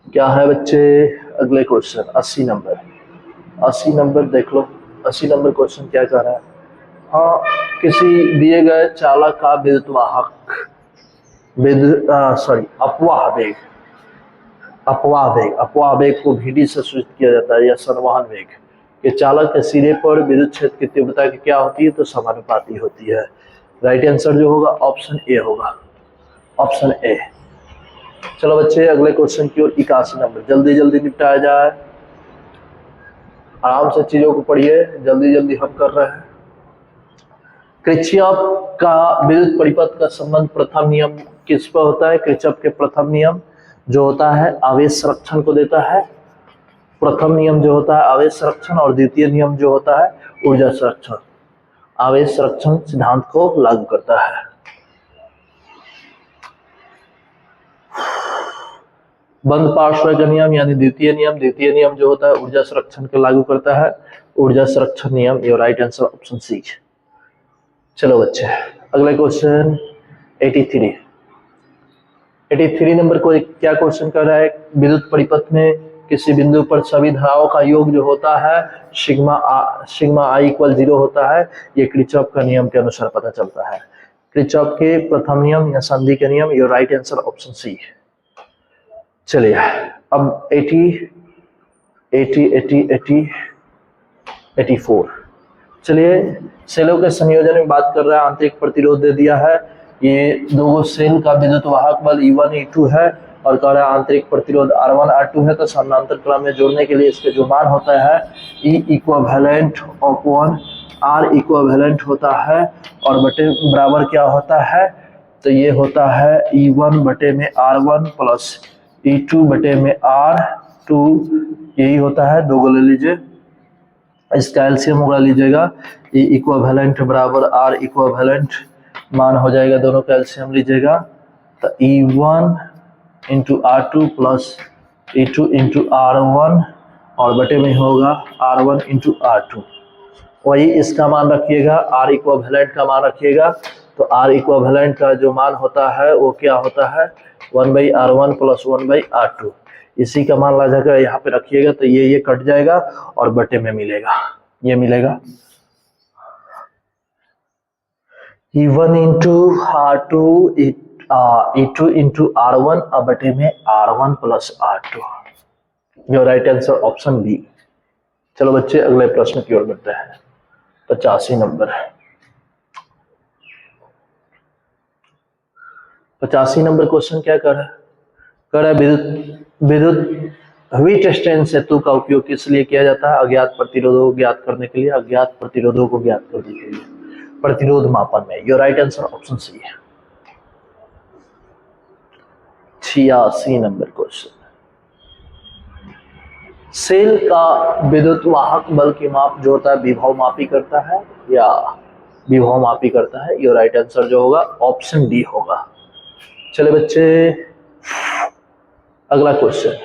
क्या है बच्चे? अगले क्वेश्चन 80 नंबर, 80 नंबर देख लो। 80 नंबर क्वेश्चन क्या कह रहा है? हाँ, किसी दिए गए चालक का विद्युत वाहक अपवाह वेग, अपवाह वेग, अपवाह वेग को VD से सूचित किया जाता है, या संवहन वेग। ये चालक के सिरे पर विद्युत क्षेत्र की तीव्रता की क्या होती है? तो समानुपाती होती है। राइट आंसर जो होगा ऑप्शन ए होगा, ऑप्शन ए। चलो बच्चे अगले क्वेश्चन की ओर। 81 नंबर, जल्दी जल्दी निपटाया जाए, आराम से चीजों को पढ़िए, जल्दी जल्दी हम कर रहे हैं। किरचॉफ का विद्युत परिपथ का संबंध प्रथम नियम किस पर होता है? किरचॉफ के प्रथम नियम जो होता है आवेश संरक्षण को देता है। प्रथम नियम जो होता है आवेश संरक्षण, और द्वितीय नियम जो होता है ऊर्जा संरक्षण, आवेश संरक्षण सिद्धांत को लागू करता है। बंद पार्श्व का नियम यानी द्वितीय नियम, द्वितीय नियम जो होता है ऊर्जा संरक्षण को लागू करता है, ऊर्जा संरक्षण नियम। Your right answer option C. चलो बच्चे अगले क्वेश्चन 83। 83 नंबर को क्या क्वेश्चन कर रहा है? विद्युत परिपथ में किसी बिंदु पर सभी धाराओं का योग जो होता है सिग्मा I = 0 होता है। ये किरचॉफ का नियम के अनुसार पता चलता है। किरचॉफ के प्रथम नियम या संधि के नियम। Your right answer option C. चलिए अब 84। चलिए सेलों के संयोजन में बात कर रहा है। आंतरिक प्रतिरोध दे दिया है, ये दो सेल का विद्युत वाहक बल E1 E2 है, और कह रहा है आंतरिक प्रतिरोध R1 R2 है, तो समानांतर क्रम में जोड़ने के लिए इसके जो मान होता है E equivalent upon R equivalent होता है, और बटे बराबर क्या होता है, तो ये होता है E1 बटे में R1 प्लस E2 बटे में R2, यही होता है, दो को ले लीजिए, इसका एलसीएम उड़ा लीजिएगा, E इक्विवेलेंट बराबर R इक्विवेलेंट, मान हो जाएगा, दोनों का एलसीएम लीजिएगा, तो E1 into R2 plus E2 into R1 और बटे में होगा R1 इंटू R2, वही इसका मान रखिएगा, R इक्विवेलेंट का मान रखिएगा, तो R इक्विवेलेंट का जो मान होता है वो क्या होता है 1/R1 प्लस 1/R2, इसी का मान ला जाकर यहाँ पे रखिएगा, तो ये कट जाएगा और बटे में मिलेगा, ये मिलेगा E1 into R2 E2 into R1 और बटे में R1 plus R2, your right answer option B. चलो बच्चे अगले प्रश्न की ओर बढ़ते हैं। 85 नंबर 85 नंबर क्वेश्चन क्या कर रहा है, विद्युत हीट एक्सचेंज सेतु का उपयोग किस लिए किया जाता है, अज्ञात प्रतिरोधों को ज्ञात करने के लिए, अज्ञात प्रतिरोधों को ज्ञात करने के लिए, प्रतिरोध मापन में। Your right answer option C है। 86 नंबर क्वेश्चन, सेल का विद्युत वाहक बल की माप जो होता है विभव मापी करता है या विभव मापी करता है, योर राइट आंसर जो होगा ऑप्शन डी होगा। चले बच्चे अगला क्वेश्चन,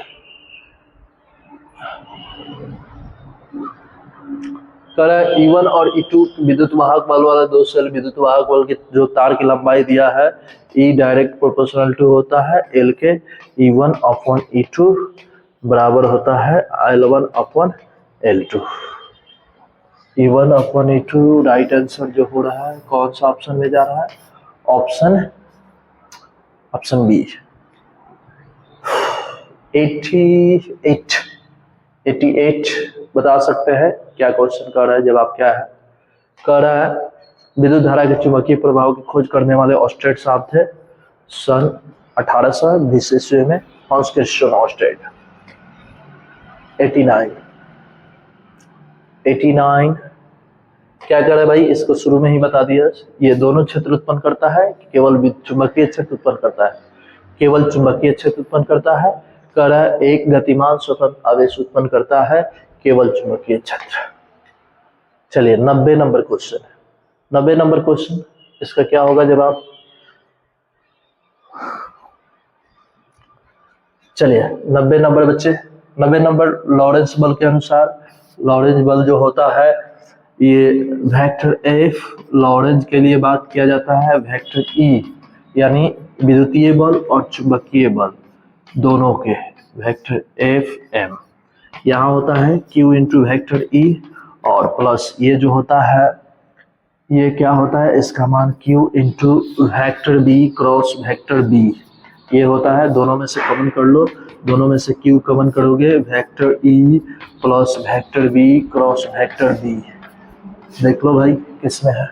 कह रहा है E1 और E2 विद्युत वाहक बल वाला दो सेल विद्युत वाहक बल की जो तार की लंबाई दिया है E डायरेक्ट प्रोपोर्शनल टू होता है L के, E1 अपॉन E2 बराबर होता है L1 upon L2। E1 upon E2 right answer जो हो रहा है कौन सा ऑप्शन में जा रहा है, ऑप्शन बी। 88 बता सकते हैं क्या क्वेश्चन कर रहा है, जवाब क्या है, कह रहा है विद्युत धारा के चुंबकीय प्रभाव की खोज करने वाले ऑस्ट्रेट साहब थे सन 1820 ईस्वी में, हॉन्स क्रिस्टियन ऑस्ट्रेट। 89 क्या कर रहा है भाई, इसको शुरू में ही बता दिया, ये दोनों क्षेत्र उत्पन्न करता है, केवल चुंबकीय क्षेत्र उत्पन्न करता है, केवल चुंबकीय क्षेत्र उत्पन्न करता है, कह रहा है एक गतिमान स्वतंत्र आवेश उत्पन्न करता है, केवल चुंबकीय क्षेत्र। चलिए 90 नंबर क्वेश्चन है, 90 नंबर क्वेश्चन, इसका क्या होगा जवाब, चलिए 90 नंबर बच्चे, 90 नंबर लॉरेंस बल के अनुसार, लॉरेंस बल जो होता है ये वेक्टर एफ, लॉरेंस के लिए बात किया जाता है वेक्टर ई, यानी विद्युतीय बल और चुंबकीय बल दोनों के वेक्टर एफ एम, यहाँ होता है क्यू इंटू वेक्टर ई और प्लस ये जो होता है ये क्या होता है, इसका मान Q into vector B cross vector B, ये होता है, दोनों में से कॉमन कर लो, दोनों में से क्यू कॉमन करोगे, vector E plus vector B cross vector B, देख लो भाई किसमें है,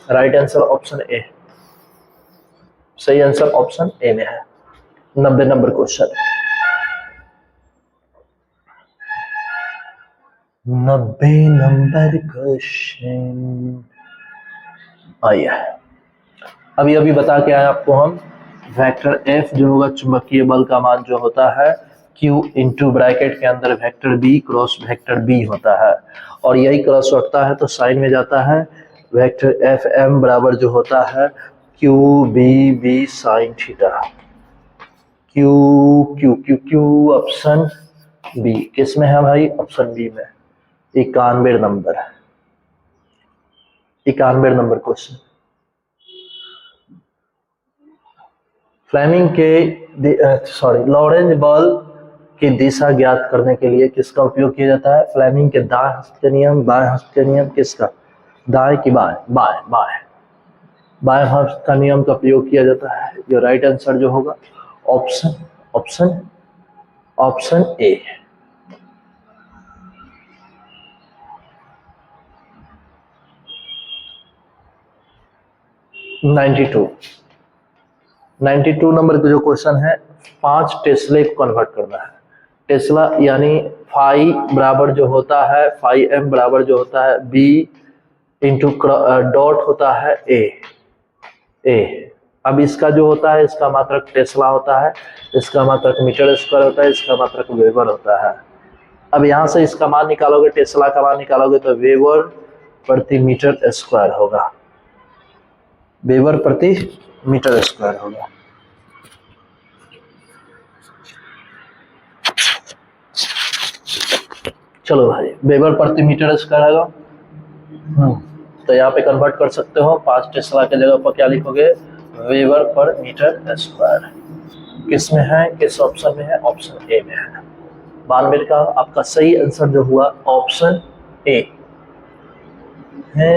राइट आंसर ऑप्शन ए, सही आंसर ऑप्शन ए में है। 90 नंबर क्वेश्चन, 90 नंबर क्वेश्चन आइए, अभी बता के आए आपको हम, वेक्टर एफ जो होगा चुंबकीय बल का मान जो होता है Q इंटू ब्रैकेट के अंदर vector B cross vector B होता है, और यही क्रॉस हटता है तो साइन में जाता है, वेक्टर एफ एम बराबर जो होता है Q B B sine theta, Q Q Q Q, option B किस में है भाई, ऑप्शन बी में। 91 नंबर, 91 नंबर क्वेश्चन, फ्लेमिंग के लॉरेंज बल की दिशा ज्ञात करने के लिए किसका उपयोग किया जाता है, फ्लेमिंग के दाएं हस्त के नियम, बाएं हस्त के नियम, किसका, दाएं की बाएं, बाएं बाएं बाएं हस्त का नियम का प्रयोग किया जाता है, जो राइट आंसर जो होगा option option option A. 92 number का जो क्वेश्चन है, 5 टेस्ला को कन्वर्ट करना है। टेस्ला यानी फाई बराबर जो होता है, फाई एम बराबर जो होता है बी इंटू डॉट होता है ए। अब इसका जो होता है, इसका मात्रक टेस्ला होता है, इसका मात्रक मीटर स्क्वायर होता है, इसका मात्रक वेबर होता है। अब यहाँ से इसका मान निकालोगे, टेस्ला का मान निकालोगे तो वेबर प्रति मीटर स्क्वायर होगा, वेबर प्रति मीटर स्क्वायर होगा। चलो भाई, वेबर प्रति मीटर स्क्वायर होगा। तो यहाँ पे कन्वर्ट कर सकते हो, 5 टेस्ला के जगह पर क्या लिखोगे, वेबर पर मीटर स्क्वायर। किस में है, किस ऑप्शन में है, ऑप्शन ए में है। 92 का आपका सही आंसर जो हुआ ऑप्शन ए है।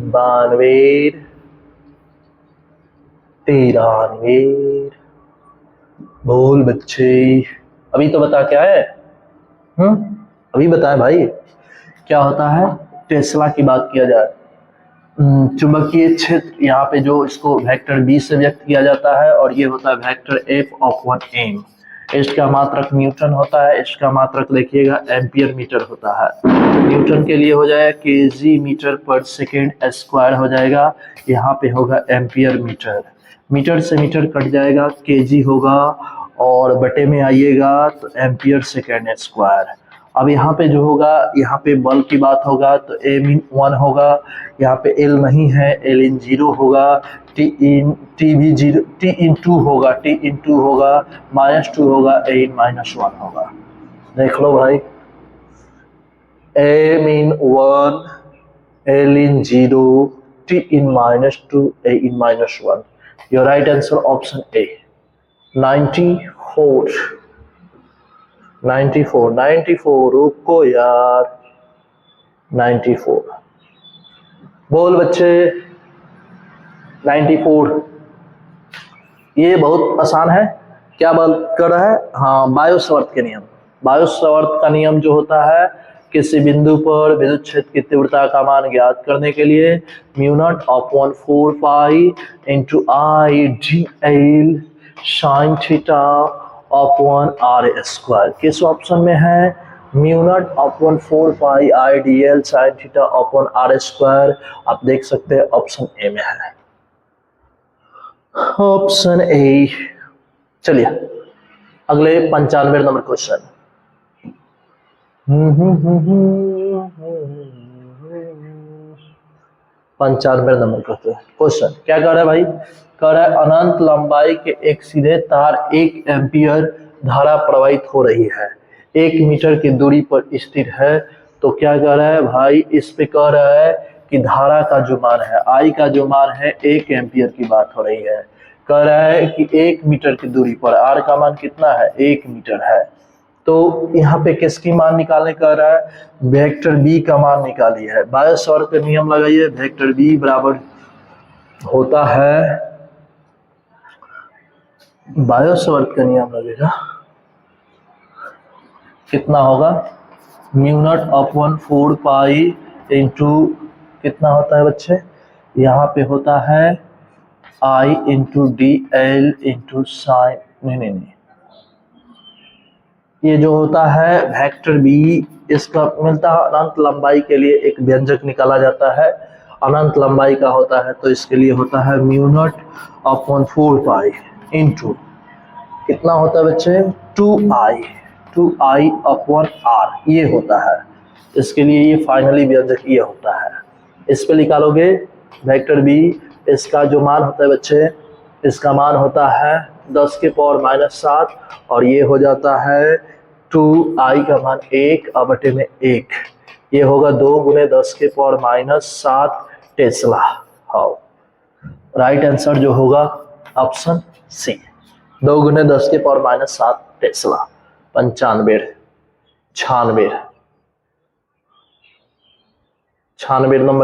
92 93 बोल बच्चे, अभी तो बता क्या है, अभी बताएं भाई क्या होता है। टेस्ला की बात किया जाए, चुंबकीय क्षेत्र यहाँ पे जो इसको वेक्टर बी से व्यक्त किया जाता है, और ये होता है वेक्टर एफ ऑफ 1 एम। इसका मात्रक न्यूटन होता है, इसका मात्रक देखिएगा एम्पियर मीटर होता है। न्यूटन के लिए हो जाएगा केजी मीटर पर सेकेंड स्क्वायर हो जाएगा, यहाँ पे होगा एम्पियर मीटर। मीटर से मीटर कट जाएगा, केजी होगा, और बटे में आइएगा तो एम्पियर सेकेंड स्क्वायर। अब यहाँ पे जो होगा, यहाँ पे बल की बात होगा तो m इन 1 होगा, यहाँ पे l नहीं है, l इन 0 होगा, t भी 0, t इन 2 होगा, t इन 2 होगा, -2 होगा, a इन -1 होगा। देख लो भाई, m in 1, l in 0, t in -2, a in -1। Your right answer option A 94। 94 रुको यार, 94 बोल बच्चे। 94 ये बहुत आसान है। क्या बल कर रहा है, हाँ, बायोसावर्त के नियम। बायोसावर्त का नियम जो होता है, किसी बिंदु पर विद्युत क्षेत्र की तीव्रता का मान ज्ञात करने के लिए mu not upon 4 pi into I D L sine theta upon R square. किस ऑप्शन में है, mu not upon 4 pi I D L sine theta upon R square. आप देख सकते हैं ऑप्शन ए में है, ऑप्शन ए। चलिए अगले 95 नंबर क्वेश्चन। 95 नंबर क्वेश्चन क्या कर रहा है भाई, कह रहा है अनंत लंबाई के एक सीधे तार 1 एम्पियर धारा प्रवाहित हो रही है, 1 मीटर की दूरी पर स्थिर है। तो क्या कह रहा है भाई, इस पे कह रहा है कि धारा का जो मान है, आई का जो मान है 1 एम्पियर की बात हो रही है। कह रहा है कि 1 मीटर की दूरी पर आर का मान कितना है, 1 मीटर है। तो यहाँ पे किसकी मान निकालने कह रहा है, वेक्टर बी का मान निकालिए है। बायोसावर्त का नियम लगाइए, वेक्टर बी बराबर होता है, बायोसावर्त का नियम लगेगा, कितना होगा, mu not upon 4 pi into कितना होता है बच्चे, यहाँ पे होता है I into D L into sine, नहीं, ये जो होता है वेक्टर बी, इसका मिलता है अनंत लंबाई के लिए एक व्यंजक निकाला जाता है, अनंत लंबाई का होता है, तो इसके लिए होता है mu not upon 4 pi into कितना होता है बच्चे, 2 आई अपॉन आर, ये होता है। इसके लिए ये फाइनली व्यंजक ये होता है। इस पे निकालोगे वेक्टर बी, इसका जो मान होता है बच्चे, इसका मान होता है 10 के पावर -7, और ये हो जाता है 2i का मान 1 बटे में 1, ये होगा 2 गुने 10 के पावर -7 टेस्ला। हाँ, राइट आंसर जो होगा ऑप्शन सी, 2 गुने 10 के पावर -7 टेस्ला। 95 96 नंबर